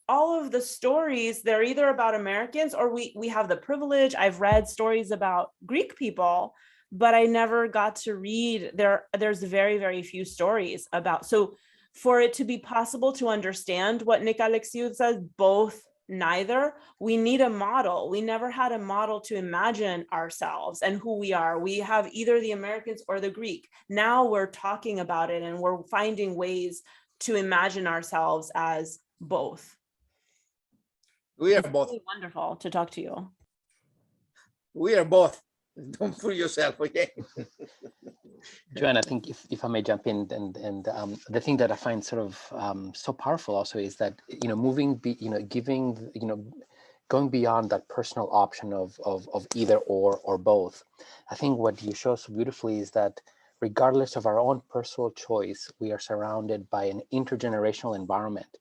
all of the stories, they're either about Americans or we have the privilege. I've read stories about Greek people, but I never got to read, there's very, very few stories about, so for it to be possible to understand what Nick Alexeou says, both, neither, we need a model. We never had a model to imagine ourselves and who we are. We have either the Americans or the Greek. Now we're talking about it and we're finding ways to imagine ourselves as both. We are it's both. really wonderful to talk to you. We are both. Don't fool yourself, okay? Joanna, I think if I may jump in, and the thing that I find sort of so powerful also is that, going beyond that personal option of either or both. I think what you show so beautifully is that regardless of our own personal choice, we are surrounded by an intergenerational environment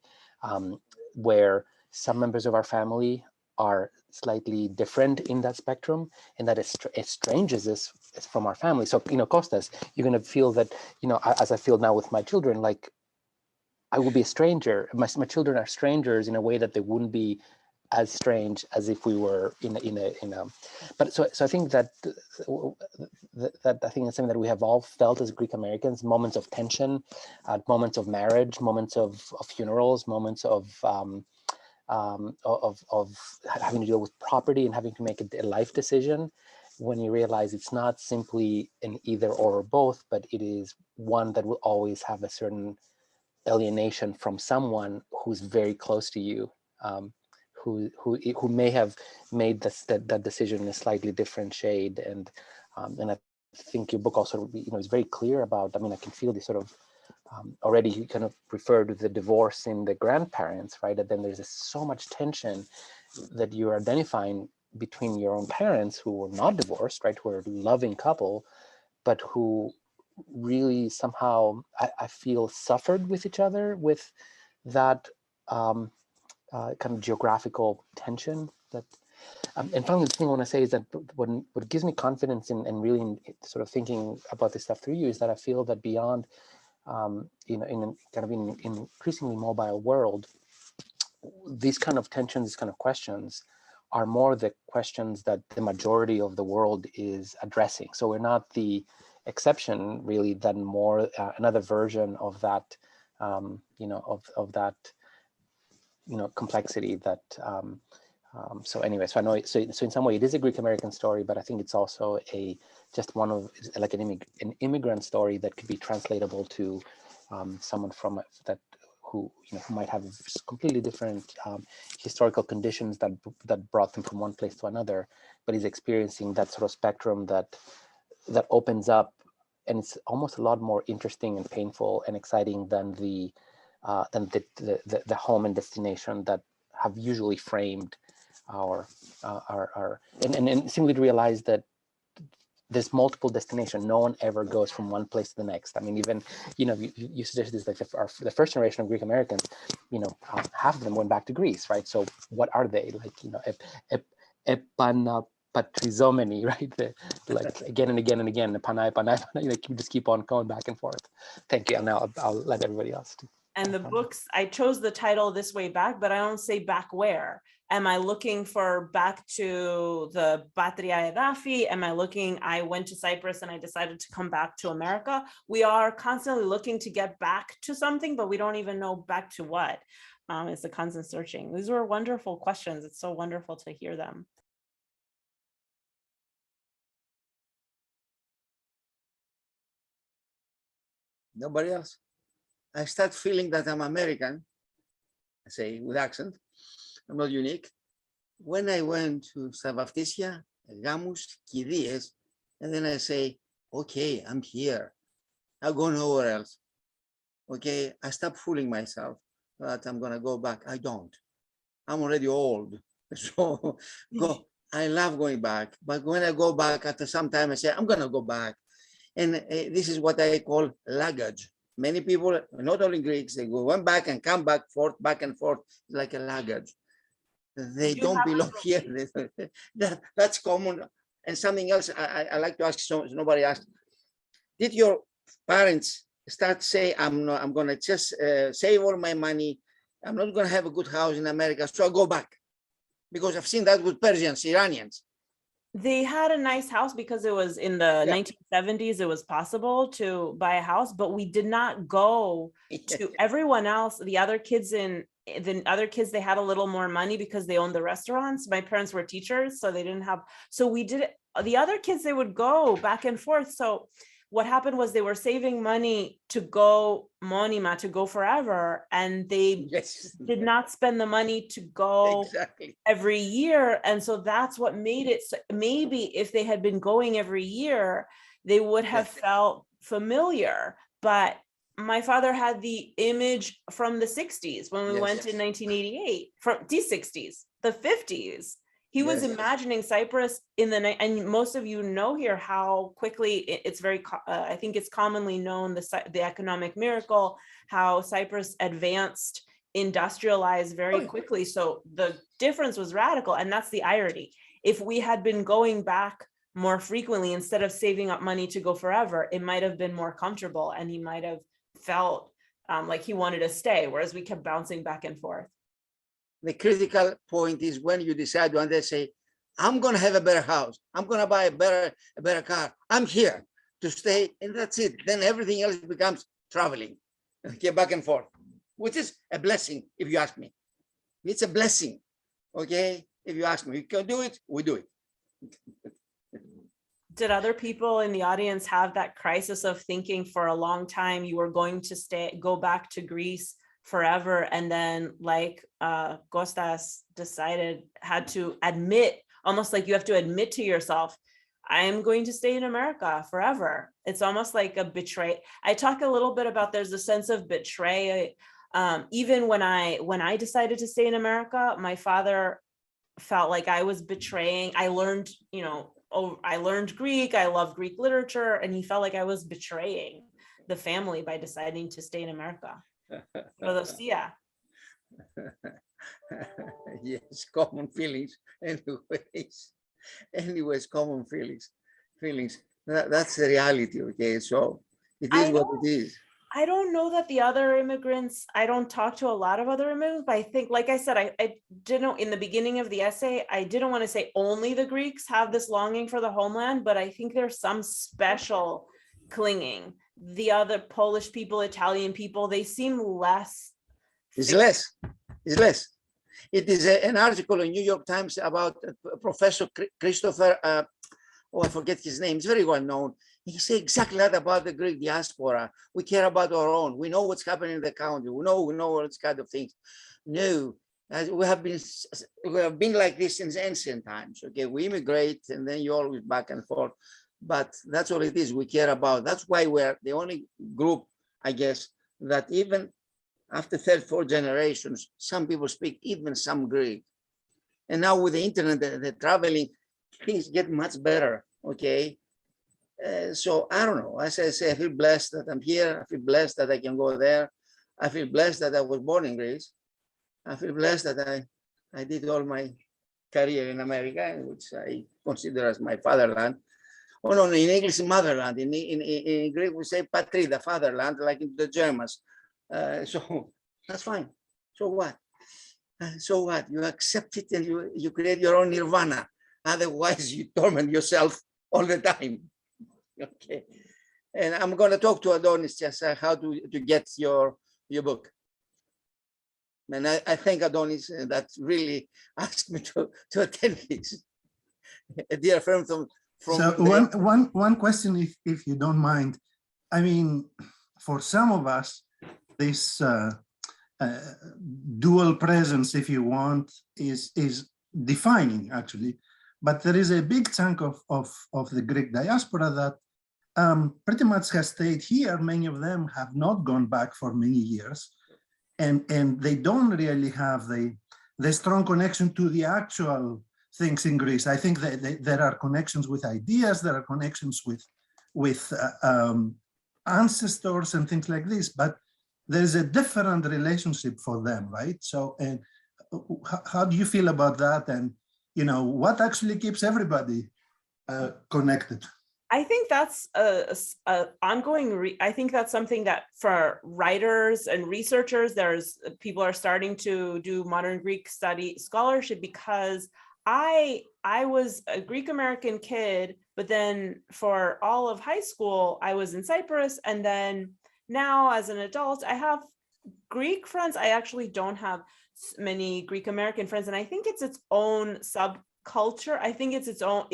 where some members of our family are slightly different in that spectrum, and that estranges us from our family. So, Kostas, you're going to feel that, as I feel now with my children, like I will be a stranger. My children are strangers in a way that they wouldn't be as strange as if we were in a. But so I think that I think it's something that we have all felt as Greek Americans: moments of tension, moments of marriage, moments of funerals, moments of having to deal with property and having to make a life decision, when you realize it's not simply an either or both, but it is one that will always have a certain alienation from someone who's very close to you, who may have made that decision in a slightly different shade. And I think your book also is very clear about, I can feel this sort of already you kind of referred to the divorce in the grandparents, right? And then there's so much tension that you're identifying between your own parents who were not divorced, right? Who are a loving couple, but who really somehow, I feel, suffered with each other with that kind of geographical tension. That, and finally, the thing I want to say is that what gives me confidence in really sort of thinking about this stuff through you is that I feel that beyond in an increasingly mobile world, these kind of tensions, these kind of questions are more the questions that the majority of the world is addressing. So we're not the exception, really, than more another version of that, of that, complexity that. So anyway, so I know, so in some way it is a Greek American story, but I think it's also just one of, like an immigrant story that could be translatable to someone from who might have completely different historical conditions that brought them from one place to another, but is experiencing that sort of spectrum that opens up, and it's almost a lot more interesting and painful and exciting than the the home and destination that have usually framed our and simply to realize that there's multiple destinations. No one ever goes from one place to the next. I mean, even, you suggested this, like the first generation of Greek Americans, half of them went back to Greece, right? So what are they? Like, epanapatrizomeni, right? Like again and again and again, panai, like you just keep on going back and forth. Thank you. And now I'll let everybody else do. And the books, I chose the title This Way Back, but I don't say back where. Am I looking for back to the Patria Edafi? Am I looking, I went to Cyprus and I decided to come back to America? We are constantly looking to get back to something, but we don't even know back to what. It's the constant searching. These were wonderful questions. It's so wonderful to hear them. Nobody else? I start feeling that I'm American, I say with accent. I'm not unique. When I went to στα βαφτίσια, γάμους, κηδείες, and then I say, okay, I'm here. I'll go nowhere else. Okay, I stop fooling myself that I'm gonna go back. I don't. I'm already old. So I love going back. But when I go back, after some time, I say, I'm gonna go back. And this is what I call luggage. Many people, not only Greeks, they go one back and come back and forth, like a luggage. They don't belong here. That's common. And something else I like to ask, so nobody asked, did your parents start say, I'm going to just save all my money. I'm not going to have a good house in America, so I'll go back. Because I've seen that with Persians, Iranians. They had a nice house because it was in the 1970s. It was possible to buy a house, but we did not go to everyone else. The other kids, they had a little more money because they owned the restaurants. My parents were teachers, so they didn't have. So we did it. The other kids, they would go back and forth. So what happened was they were saving money to go monima, to go forever, and they did not spend the money to go every year. And so that's what made it. So maybe if they had been going every year, they would have felt familiar. But my father had the image from the 60s when we went in 1988, from the 60s, the 50s. He was imagining Cyprus and most of you know here how quickly it's very, I think it's commonly known, the economic miracle, how Cyprus advanced, industrialized very quickly. So the difference was radical. And that's the irony. If we had been going back more frequently, instead of saving up money to go forever, it might have been more comfortable and he might have felt like he wanted to stay, whereas we kept bouncing back and forth. The critical point is when you decide one day, say, I'm going to have a better house. I'm going to buy a better car. I'm here to stay. And that's it. Then everything else becomes traveling, okay, back and forth, which is a blessing, if you ask me. It's a blessing, okay? If you ask me, we can do it, we do it. Did other people in the audience have that crisis of thinking for a long time you were going to go back to Greece forever, and then like Kostas had to admit, almost like you have to admit to yourself, I am going to stay in America forever. It's almost like a betray. I talk a little bit about there's a sense of betray. Even when I decided to stay in America, my father felt like I was betraying. I learned, I learned Greek. I love Greek literature, and he felt like I was betraying the family by deciding to stay in America. Yes, common feelings. Anyways, common feelings. That's the reality. Okay, so it is what it is. I don't know that the other immigrants, I don't talk to a lot of other immigrants, but I think, like I said, I didn't, in the beginning of the essay, I didn't want to say only the Greeks have this longing for the homeland, but I think there's some special clinging. The other Polish people, Italian people, they seem less. It's less. It is an article in New York Times about Professor Christopher, I forget his name, it's very well known. He said exactly that about the Greek diaspora. We care about our own. We know what's happening in the country. We know all these kind of things. No, we have been like this since ancient times. Okay, we immigrate and then you're always back and forth. But that's all it is. We care about. That's why we're the only group, I guess, that even after third, fourth generations, some people speak even some Greek. And now with the internet, the traveling, things get much better, okay? So I don't know, as I say, I feel blessed that I'm here. I feel blessed that I can go there. I feel blessed that I was born in Greece. I feel blessed that I did all my career in America, which I consider as my fatherland. Oh no, in English, motherland. In Greek, we say patri, the fatherland, like in the Germans. So that's fine. So what? So what? You accept it and you create your own nirvana. Otherwise, you torment yourself all the time. Okay. And I'm going to talk to Adonis just how to get your book. And I thank Adonis that really asked me to attend this. A dear friend from so one question, if you don't mind. I mean, for some of us, this dual presence, if you want, is defining actually. But there is a big chunk of the Greek diaspora that pretty much has stayed here. Many of them have not gone back for many years, and they don't really have the strong connection to the actual things in Greece. I think that there are connections with ideas, there are connections with ancestors and things like this, but there is a different relationship for them, right? So, and how do you feel about that? And you know, what actually keeps everybody connected? I think that's a ongoing. I think that's something that for writers and researchers, people are starting to do modern Greek scholarship, because I was a Greek American kid, but then for all of high school, I was in Cyprus. And then now as an adult, I have Greek friends. I actually don't have many Greek American friends. And I think it's its own subculture. I think it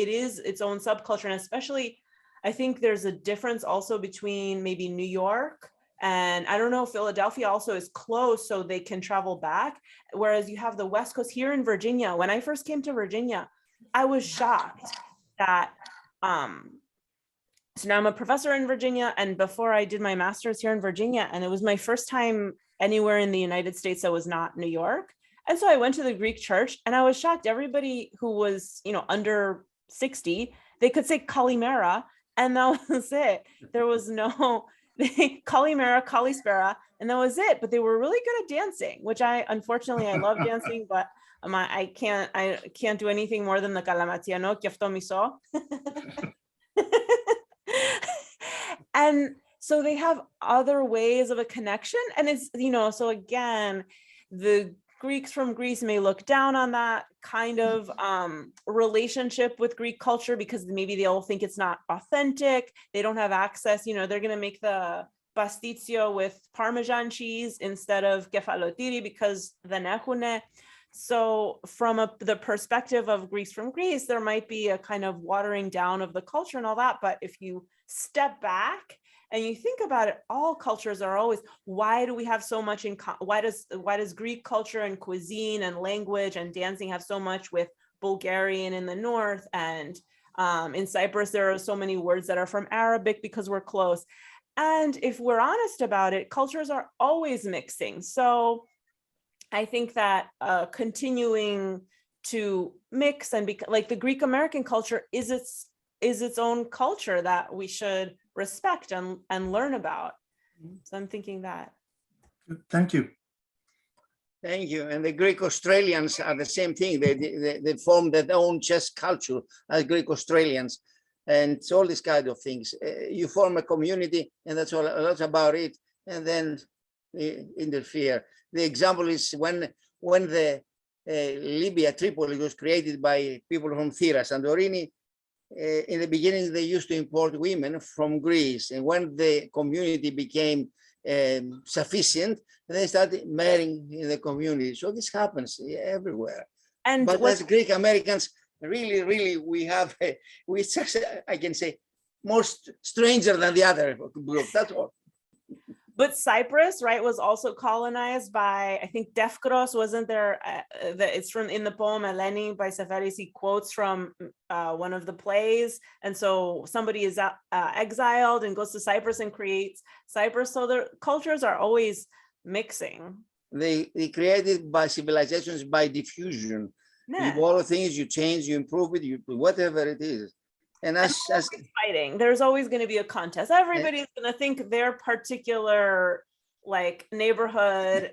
is its own subculture. And especially, I think there's a difference also between maybe New York and I don't know, Philadelphia also is close, so they can travel back. Whereas you have the West Coast here in Virginia. When I first came to Virginia, I was shocked that, so now I'm a professor in Virginia, and before I did my master's here in Virginia, and it was my first time anywhere in the United States that was not New York. And so I went to the Greek church and I was shocked. Everybody who was, under 60, they could say Kalimera, and that was it. There was no Kalimera, Kalispera, and that was it. But they were really good at dancing, which unfortunately I love dancing, but I can't do anything more than the Kalamatiano, Kiafto Miso. And so they have other ways of a connection. And it's, so again, the Greeks from Greece may look down on that kind of relationship with Greek culture because maybe they'll think it's not authentic. They don't have access. They're going to make the pastitsio with Parmesan cheese instead of kefalotiri because the nehune. So from the perspective of Greeks from Greece, there might be a kind of watering down of the culture and all that. But if you step back and you think about it, all cultures are always, why do we have so much in, why does Greek culture and cuisine and language and dancing have so much with Bulgarian in the north? And in Cyprus, there are so many words that are from Arabic because we're close. And if we're honest about it, cultures are always mixing. So I think that continuing to mix and like the Greek American culture is its own culture that we should respect and learn about. So I'm thinking that. Thank you. Thank you. And the Greek Australians are the same thing. They formed their own chess culture as Greek Australians, and it's all these kind of things. You form a community, and that's all. That's about it. And then interfere. The example is when the Libya, Tripoli was created by people from Thera, Santorini. In the beginning, they used to import women from Greece. And when the community became sufficient, they started marrying in the community. So this happens everywhere. But as Greek Americans, really, we such, I can say, more stranger than the other group, that's all. But Cyprus, right, was also colonized by, I think, Defkros, wasn't there? It's from in the poem Eleni by Seferis. He quotes from one of the plays. And so somebody is exiled and goes to Cyprus and creates Cyprus. So their cultures are always mixing. They created by civilizations by diffusion. Yeah. You borrow things, you change, you improve it, you whatever it is. And as fighting, there's always going to be a contest. Everybody's going to think their particular like neighborhood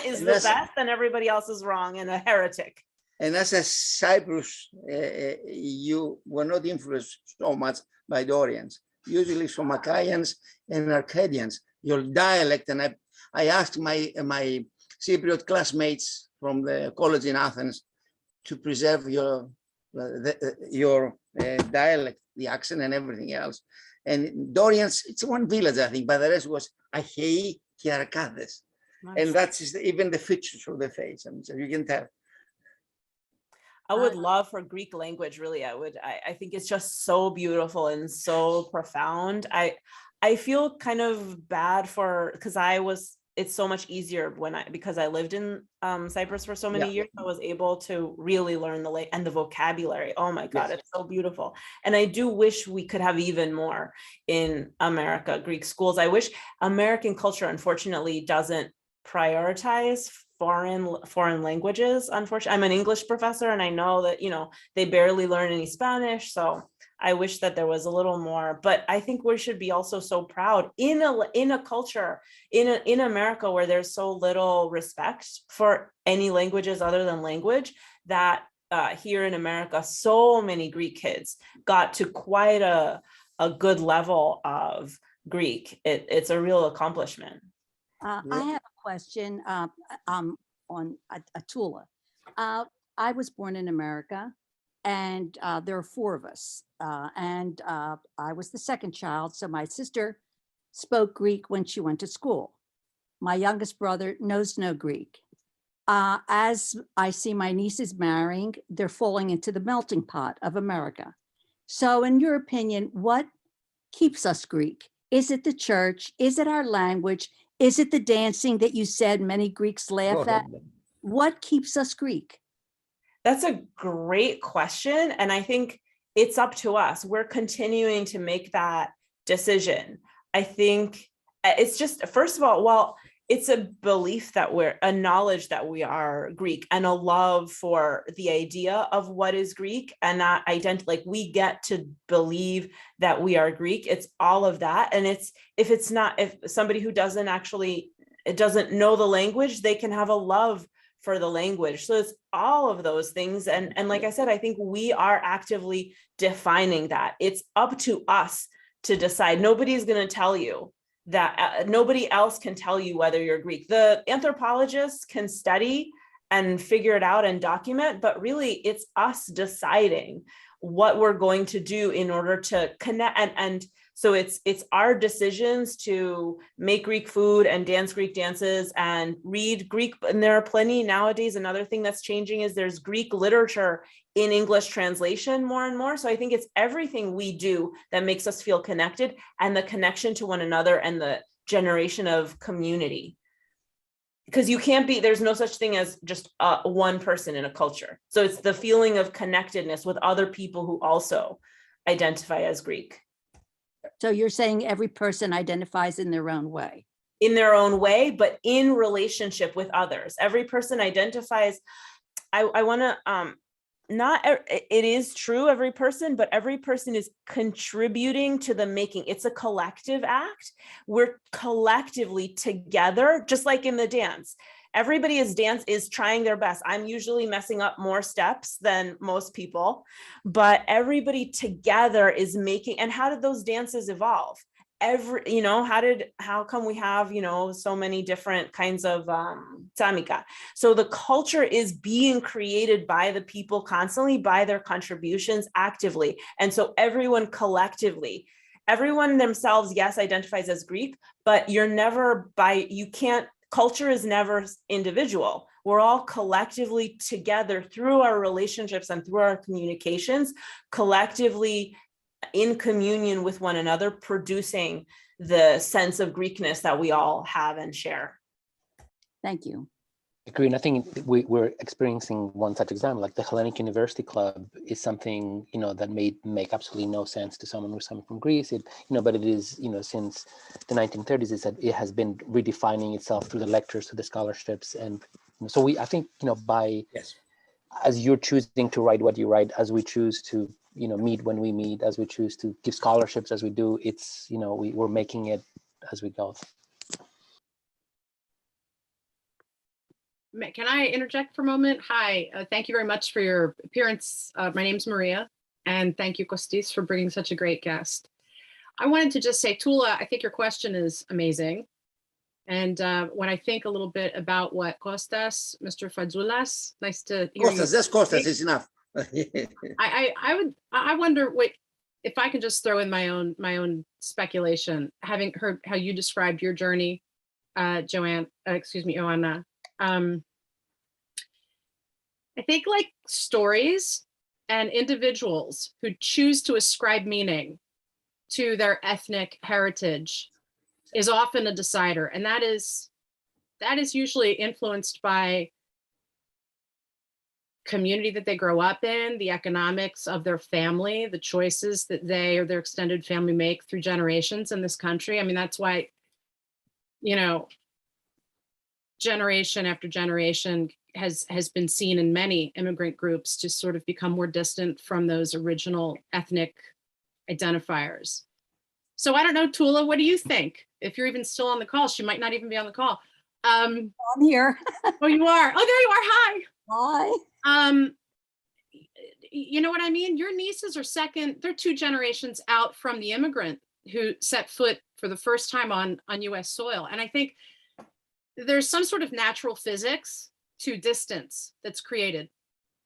is the best and everybody else is wrong and a heretic. And as a Cyprus, you were not influenced so much by Dorians, usually from Achaeans and Arcadians. Your dialect, and I asked my Cypriot classmates from the college in Athens to preserve your dialect, the accent and everything else. And Dorians, it's one village, I think, but the rest was Assay and Ithacas. And that's even the features of the face. I mean, so you can tell. I would love for Greek language, really. I think it's just so beautiful and so profound. I feel kind of bad because it's so much easier because I lived in Cyprus for so many years. I was able to really learn the vocabulary. Oh my God, It's so beautiful. And I do wish we could have even more in America, Greek schools. I wish American culture, unfortunately, doesn't prioritize foreign languages. Unfortunately, I'm an English professor and I know that, they barely learn any Spanish. So I wish that there was a little more, but I think we should be also so proud in a culture in America where there's so little respect for any languages other than language, that here in America, so many Greek kids got to quite a good level of Greek. It's a real accomplishment. I have a question on Atula. I was born in America, and there are 4 of us. And I was the second child, so my sister spoke Greek when she went to school. My youngest brother knows no Greek. As I see my nieces marrying, they're falling into the melting pot of America. So in your opinion, what keeps us Greek? Is it the church? Is it our language? Is it the dancing that you said many Greeks laugh at? What keeps us Greek? That's a great question. And I think it's up to us. We're continuing to make that decision. I think it's just, first of all, it's a belief that a knowledge that we are Greek, and a love for the idea of what is Greek, and that like we get to believe that we are Greek. It's all of that. And if somebody who doesn't know the language, they can have a love for the language. So it's all of those things. And like I said, I think we are actively defining that. It's up to us to decide. Nobody's going to tell you that. Nobody else can tell you whether you're Greek. The anthropologists can study and figure it out and document, but really it's us deciding what we're going to do in order to connect. And so it's our decisions to make Greek food and dance Greek dances and read Greek. And there are plenty nowadays. Another thing that's changing is there's Greek literature in English translation more and more. So I think it's everything we do that makes us feel connected, and the connection to one another and the generation of community. Because there's no such thing as just one person in a culture. So it's the feeling of connectedness with other people who also identify as Greek. So you're saying every person identifies in their own way? In their own way, but in relationship with others. Every person identifies, I want to, it is true, every person, but every person is contributing to the making. It's a collective act. We're collectively together, just like in the dance. Everybody is trying their best. I'm usually messing up more steps than most people, but everybody together is making. And how did those dances evolve? How come we have, so many different kinds of samika? So the culture is being created by the people constantly, by their contributions actively. And so everyone collectively, everyone themselves, yes, identifies as Greek, but culture is never individual. We're all collectively together through our relationships and through our communications, collectively in communion with one another, producing the sense of Greekness that we all have and share. Thank you. agree, and I think we're experiencing one such example. Like the Hellenic University Club is something, you know, that may make absolutely no sense to someone who's coming from Greece. It, you know, but it is, you know, since the 1930s, is that it has been redefining itself through the lectures, through the scholarships, and you know, so I think, you know, Yes. as you're choosing to write what you write, as we choose to, you know, meet when we meet, as we choose to give scholarships as we do, it's, you know, we're making it as we go. Can I interject for a moment? Hi, thank you very much for your appearance. My name's Maria, and thank you, Kostis, for bringing such a great guest. I wanted to just say, Tula, I think your question is amazing. And when I think a little bit about what Kostas, Mr. Fadzoulas, nice to hear Costas, just Costas is enough. I wonder what, if I can just throw in my own speculation, having heard how you described your journey, Joanna. I think like stories and individuals who choose to ascribe meaning to their ethnic heritage is often a decider. And that is usually influenced by community that they grow up in, the economics of their family, the choices that they or their extended family make through generations in this country. I mean, that's why, you know, generation after generation has been seen in many immigrant groups to sort of become more distant from those original ethnic identifiers. So I don't know, Tula, what do you think? If you're even still on the call, she might not even be on the call. I'm here. Oh, you are. Oh, there you are. Hi. Hi. You know what I mean? Your nieces are they're 2 generations out from the immigrant who set foot for the first time on US soil. And I think there's some sort of natural physics to distance that's created,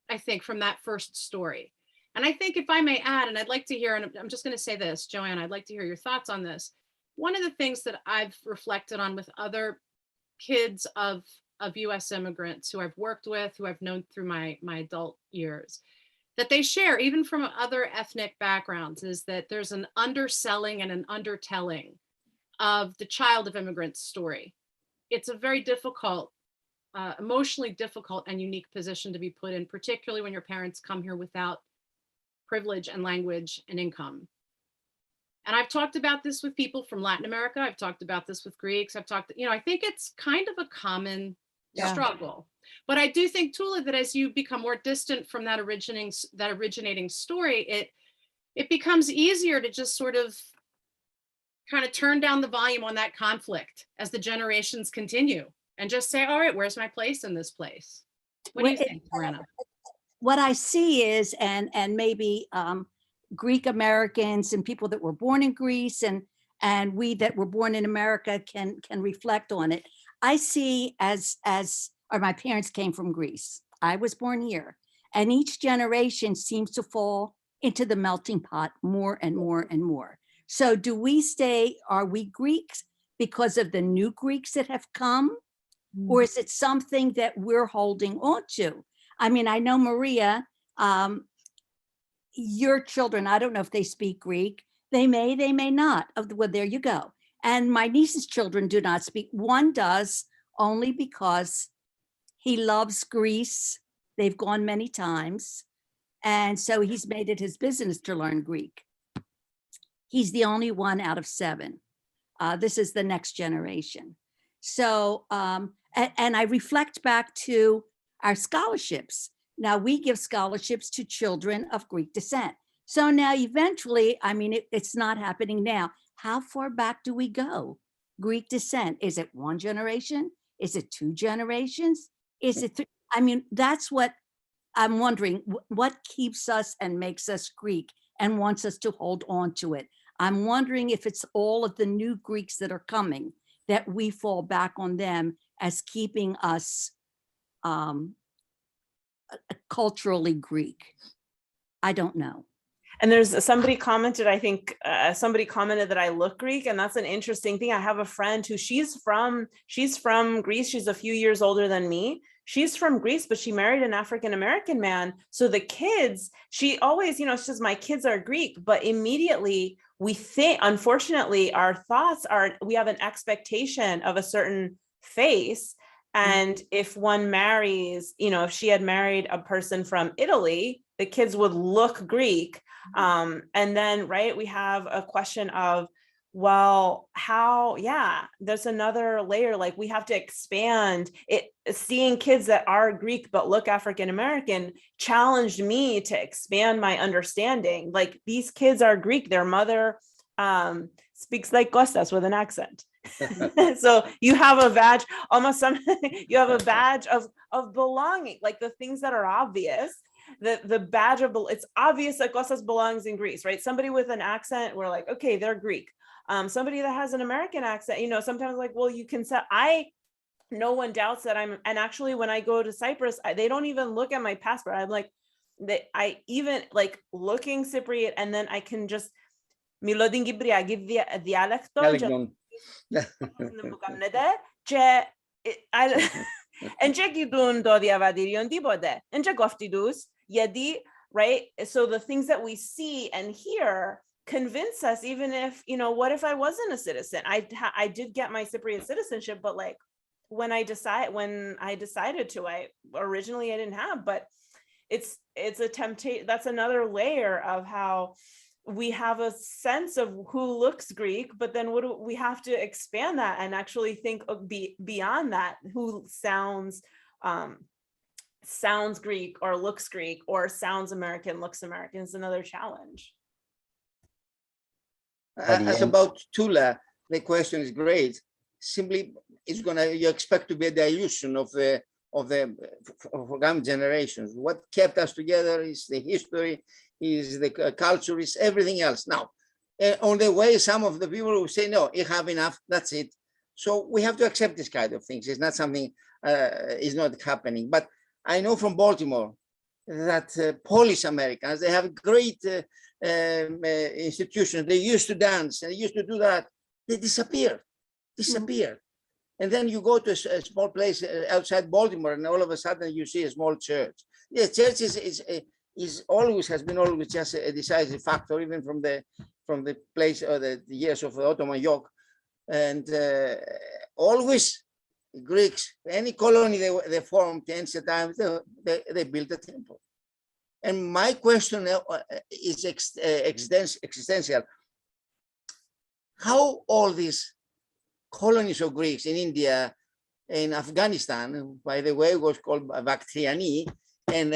I think, from that first story. And I think if I may add, and I'd like to hear, and I'm just going to say this, Joanna, I'd like to hear your thoughts on this. One of the things that I've reflected on with other kids of US immigrants who I've worked with, who I've known through my adult years, that they share, even from other ethnic backgrounds, is that there's an underselling and an undertelling of the child of immigrants story. It's a very difficult, emotionally difficult and unique position to be put in, particularly when your parents come here without privilege and language and income. And I've talked about this with people from Latin America. I've talked about this with Greeks. I've talked, you know, I think it's kind of a common struggle. But I do think, Tula, that as you become more distant from that originating story, it becomes easier to just sort of kind of turn down the volume on that conflict as the generations continue and just say, all right, where's my place in this place? What do you think, Joanna? What I see is, and maybe Greek Americans and people that were born in Greece and we that were born in America can reflect on it. I see or my parents came from Greece. I was born here, and each generation seems to fall into the melting pot more and more and more. So are we Greeks because of the new Greeks that have come? Or is it something that we're holding on to? I mean, I know, Maria, your children, I don't know if they speak Greek. They may not. Well, there you go. And my niece's children do not speak. One does, only because he loves Greece. They've gone many times. And so he's made it his business to learn Greek. He's the only one out of 7. This is the next generation. So, and I reflect back to our scholarships. Now we give scholarships to children of Greek descent. So now eventually, I mean, it's not happening now. How far back do we go? Greek descent, is it 1 generation? Is it 2 generations? Is it 3? I mean, that's what I'm wondering, what keeps us and makes us Greek and wants us to hold on to it. I'm wondering if it's all of the new Greeks that are coming, that we fall back on them as keeping us culturally Greek. I don't know. And there's somebody commented, I think somebody commented that I look Greek, and that's an interesting thing. I have a friend who she's from Greece. She's a few years older than me. She's from Greece, but she married an African-American man. So the kids, she always, you know, she says, my kids are Greek, but immediately we think, unfortunately, our thoughts are, we have an expectation of a certain face. And if one marries, if she had married a person from Italy, the kids would look Greek. And then, right, we have a question of, well, how, there's another layer, like we have to expand it. Seeing kids that are Greek but look African American challenged me to expand my understanding. Like, these kids are Greek, their mother speaks like Kostas with an accent. So you have a badge, you have a badge of belonging, like the things that are obvious. The badge of, it's obvious that Kostas belongs in Greece, right? Somebody with an accent, we're like, okay, they're Greek. Somebody that has an American accent, sometimes like, well, you can say, no one doubts that I'm, and actually when I go to Cyprus, they don't even look at my passport. I'm like, I even like looking Cypriot, and then I can just, μιλώ Κυπριακή διάλεκτο and και κοιτούν το διαβατήριο τίποτε. And και κόφτει τους, γιατί, right? So the things that we see and hear convince us, even if, what if I wasn't a citizen? I did get my Cypriot citizenship, but like when I decided to, originally I didn't have, but it's a temptation. That's another layer of how we have a sense of who looks Greek, but then we have to expand that and actually think of beyond that, who sounds Greek or looks Greek or sounds American, looks American, is another challenge. As about Tula, the question is great. Simply, you expect to be a dilution of the forgotten generations. What kept us together is the history, is the culture, is everything else. Now, on the way, some of the people will say, no, you have enough, that's it. So we have to accept this kind of things. It's not something, is not happening. But I know from Baltimore that Polish Americans, they have great institutions. They used to dance, they used to do that. They disappeared. And then you go to a small place outside Baltimore, and all of a sudden you see a small church. Yeah, church is always, has been always just a decisive factor, even from the place or the years of the Ottoman yoke. And always Greeks, any colony they formed in ancient times, they built a temple. And my question is existential. How all these colonies of Greeks in India, in Afghanistan, by the way, was called Bactriani, and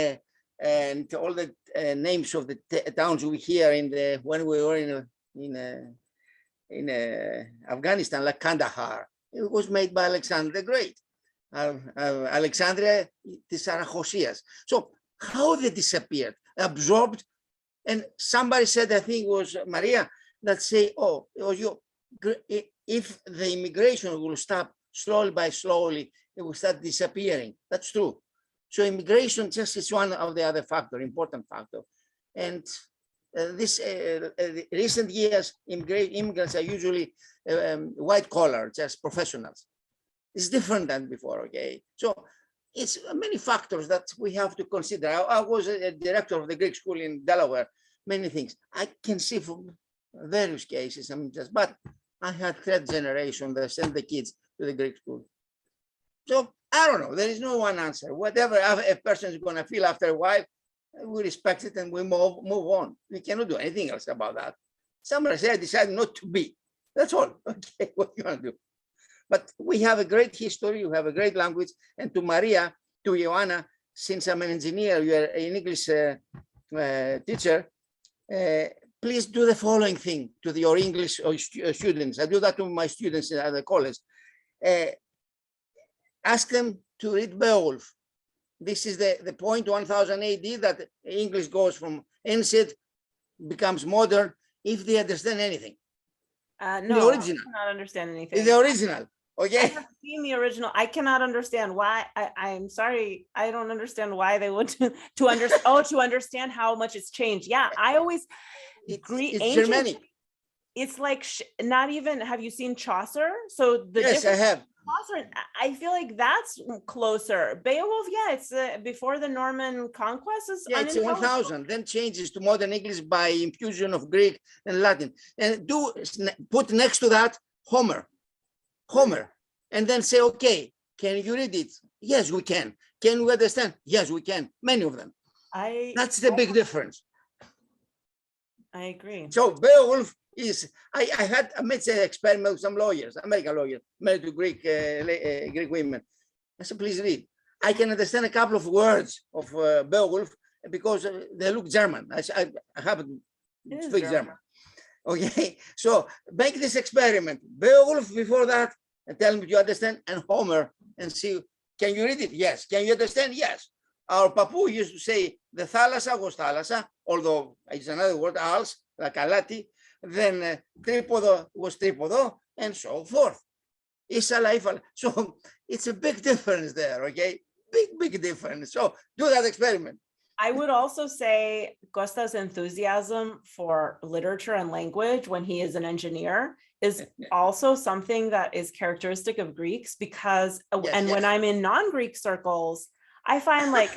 all the names of the towns we hear when we were in Afghanistan, like Kandahar, it was made by Alexander the Great. Alexandria, the Sarachosias. So how they disappeared, absorbed, and somebody said, I think it was Maria, that say, oh, it was you. If the immigration will stop slowly by slowly, it will start disappearing. That's true. So immigration just is one of the other factor, important factor. And this recent years, immigrants are usually white collar, just professionals. It's different than before, okay? So it's many factors that we have to consider. I was a director of the Greek school in Delaware, many things. I can see from various cases, but I had third generation that sent the kids to the Greek school. So I don't know, there is no one answer. Whatever a person is going to feel after a while, we respect it and we move on. We cannot do anything else about that. Somebody said, I decided not to be. That's all. Okay, what you want to do? But we have a great history, we have a great language. And to Maria, to Joanna, since I'm an engineer, you are an English teacher, please do the following thing to your English students. I do that to my students at the college. Ask them to read Beowulf. This is the point 1000 AD that English goes from ancient, becomes modern, if they understand anything. No, the original. I cannot understand anything. The original, okay? I have seen the original. I cannot understand why. I'm sorry. I don't understand why they would to understand. To understand how much it's changed. Yeah, I always agree. It's Germanic. It's like not even. Have you seen Chaucer? So yes, I have. Chaucer, I feel like that's closer. Beowulf, yeah, it's before the Norman conquest. Yeah, it's 1000. Then changes to modern English by infusion of Greek and Latin. And put next to that Homer, and then say, okay, can you read it? Yes, we can. Can we understand? Yes, we can. Many of them. That's the big difference. I agree. So Beowulf is, I made an experiment with some lawyers, American lawyers, married to Greek women. I said, please read. I can understand a couple of words of Beowulf because they look German. I happen to speak German. Okay, so make this experiment. Beowulf before that, and tell me, do you understand? And Homer, and see, can you read it? Yes. Can you understand? Yes. Our Papu used to say the thalassa was thalassa, although it's another word, als, like alati, then tripodo was tripodo, and so forth. So it's a big difference there, okay? Big difference. So do that experiment. I would also say Costa's enthusiasm for literature and language when he is an engineer is also something that is characteristic of Greeks because, when I'm in non-Greek circles, I find like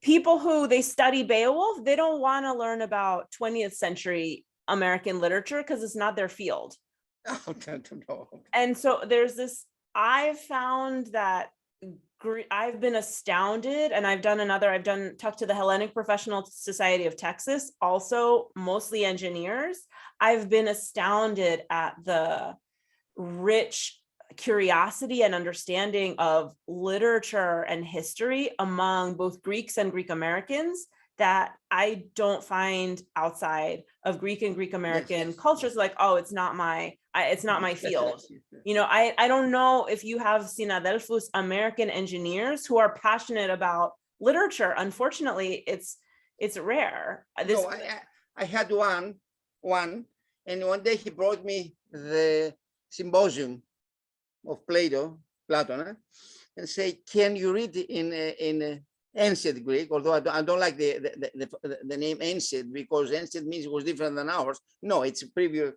people who they study Beowulf, they don't want to learn about 20th century American literature because it's not their field. No. And so there's this, I've found that I've been astounded, and I've talked to the Hellenic Professional Society of Texas, also mostly engineers. I've been astounded at the rich curiosity and understanding of literature and history among both Greeks and Greek Americans that I don't find outside of Greek and Greek American cultures. Like, oh, it's not my field. You know, I don't know if you have Sinadelphus American engineers who are passionate about literature. Unfortunately, it's rare. I had one, and one day he brought me the symposium of Platon, and say, can you read in ancient Greek, although I don't like the name ancient because ancient means it was different than ours. No, it's a previous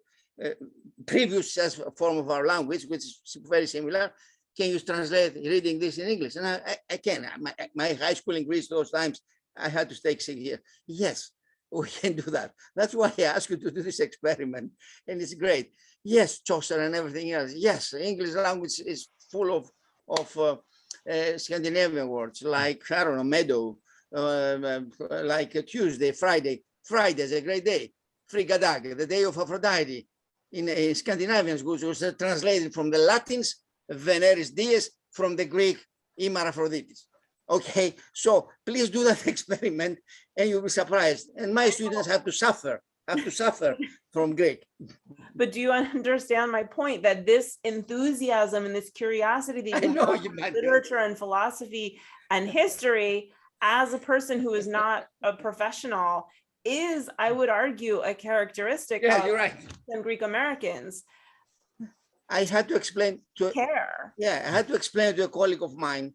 form of our language, which is very similar. Can you translate reading this in English? And I can. My high school in Greece, those times, I had to take 6 years. Yes, we can do that. That's why I asked you to do this experiment, and it's great. Yes, Chaucer and everything else. Yes, English language is full of Scandinavian words like, I don't know, meadow, like Tuesday, Friday. Friday is a great day. Frigadag, the day of Aphrodite. In Scandinavians, which was translated from the Latins, Veneris Dies, from the Greek, Imar Aphroditis. Okay, so please do that experiment and you'll be surprised. And my students have to suffer from Greek. But do you understand my point that this enthusiasm and this curiosity that you have for literature and philosophy and history as a person who is not a professional is, I would argue, a characteristic of you're right. Greek Americans. I had to explain to care. Yeah, I had to explain to a colleague of mine.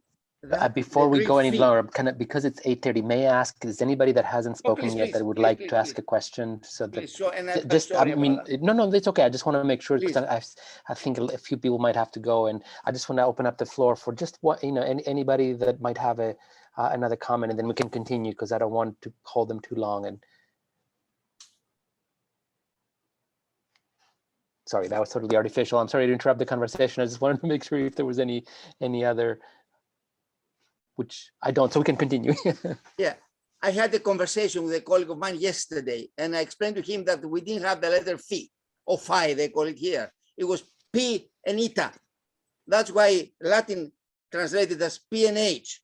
Before we go any lower, because it's 8:30, may I ask, is anybody that hasn't spoken yet that would like to ask a question? So that no, it's okay. I just want to make sure because I think a few people might have to go, and I just want to open up the floor for just what anybody that might have another comment, and then we can continue because I don't want to hold them too long. And sorry, that was totally artificial. I'm sorry to interrupt the conversation. I just wanted to make sure if there was any other. Which I don't, so we can continue. Yeah, I had a conversation with a colleague of mine yesterday, and I explained to him that we didn't have the letter phi, or phi, they call it here. It was P and eta. That's why Latin translated as P and H,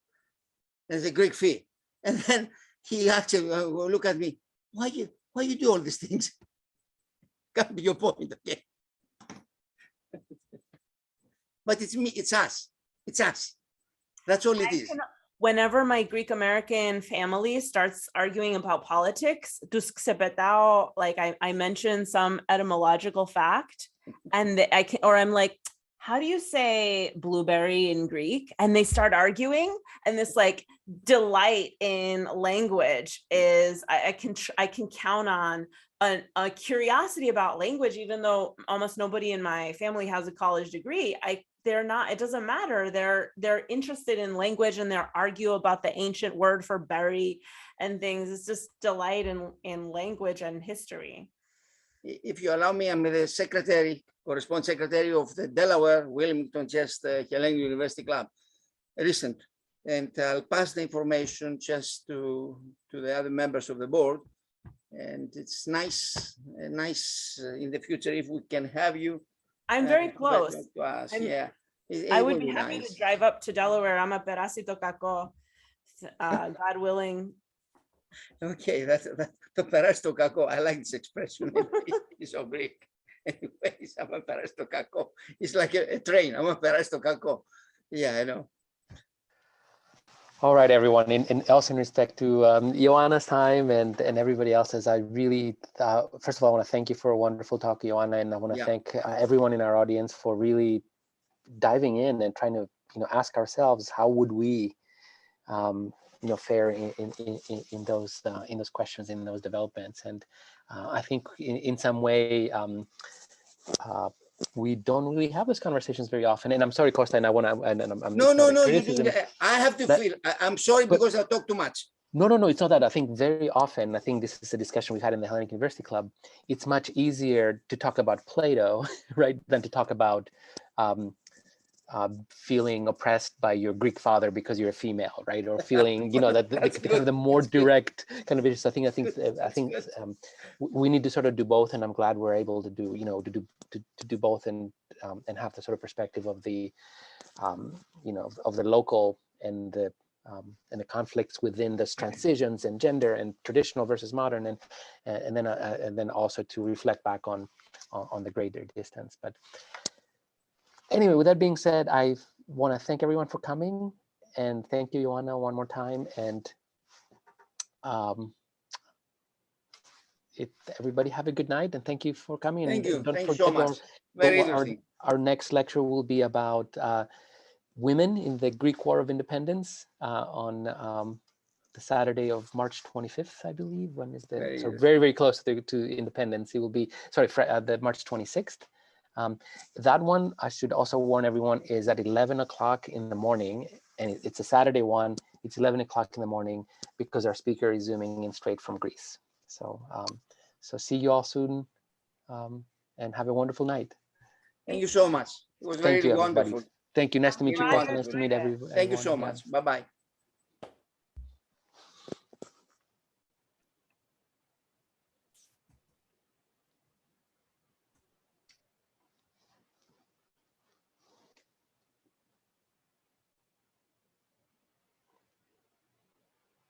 as the Greek phi. And then he actually look at me, why you do all these things? Can't be your point, okay? But it's me, it's us. That's all it is. Whenever my Greek American family starts arguing about politics, like I mention some etymological fact, and I'm like, how do you say blueberry in Greek? And they start arguing, and this like delight in language is I can count on a curiosity about language, even though almost nobody in my family has a college degree. It doesn't matter. They're interested in language, and they'll argue about the ancient word for berry and things. It's just delight in language and history. If you allow me, I'm the correspondent secretary of the Delaware Wilmington Chest Hellenic University Club. recent, and I'll pass the information just to the other members of the board. And it's nice in the future if we can have you. I'm very close. To us. I'm- Yeah, I it would will be be happy nice. to drive up to Delaware. I'm a pedacito caco, God willing. Okay, that's the peresto kako. I like this expression. It's so Greek. Anyways, I'm a peresto kako. It's like a train. I'm a peresto kako. Yeah, I know. All right, everyone. In also in respect to Joanna's time and everybody else's, I really, first of all, I want to thank you for a wonderful talk, Joanna, and I want to Yeah. thank everyone in our audience for really diving in and trying to, ask ourselves, how would we, fare in those questions, in those developments. And I think in some way, we don't really have those conversations very often. And I'm sorry, Costa, and I want to, I'm No, you criticism. didn't. I have to That- feel. I'm sorry but- because I talk too much. No, it's not that. I think very often, I think this is a discussion we've had in the Hellenic University Club. It's much easier to talk about Plato, right, than to talk about feeling oppressed by your Greek father because you're a female, right? Or feeling, that the kind of the more direct kind of issues. I think we need to sort of do both, and I'm glad we're able to do, to do both and have the sort of perspective of the, of the local and the conflicts within this transitions and gender and traditional versus modern, and then also to reflect back on the greater distance. But anyway, with that being said, I want to thank everyone for coming, and thank you, Joanna, one more time. And everybody have a good night, and thank you for coming. Thank and you. Don't Thank you forget so much. Very interesting. our next lecture will be about women in the Greek War of Independence on the Saturday of March 25th, I believe. When is the very, very close to independence? It will be, sorry, the March 26th. That one, I should also warn everyone, is at 11 o'clock in the morning, and it's a Saturday one. It's 11 o'clock in the morning because our speaker is zooming in straight from Greece. So, so see you all soon, and have a wonderful night. Thank you so much. It was very wonderful. Thank you. Nice to meet you, Really Costa. Nice to meet everybody. Thank you so much. Bye-bye.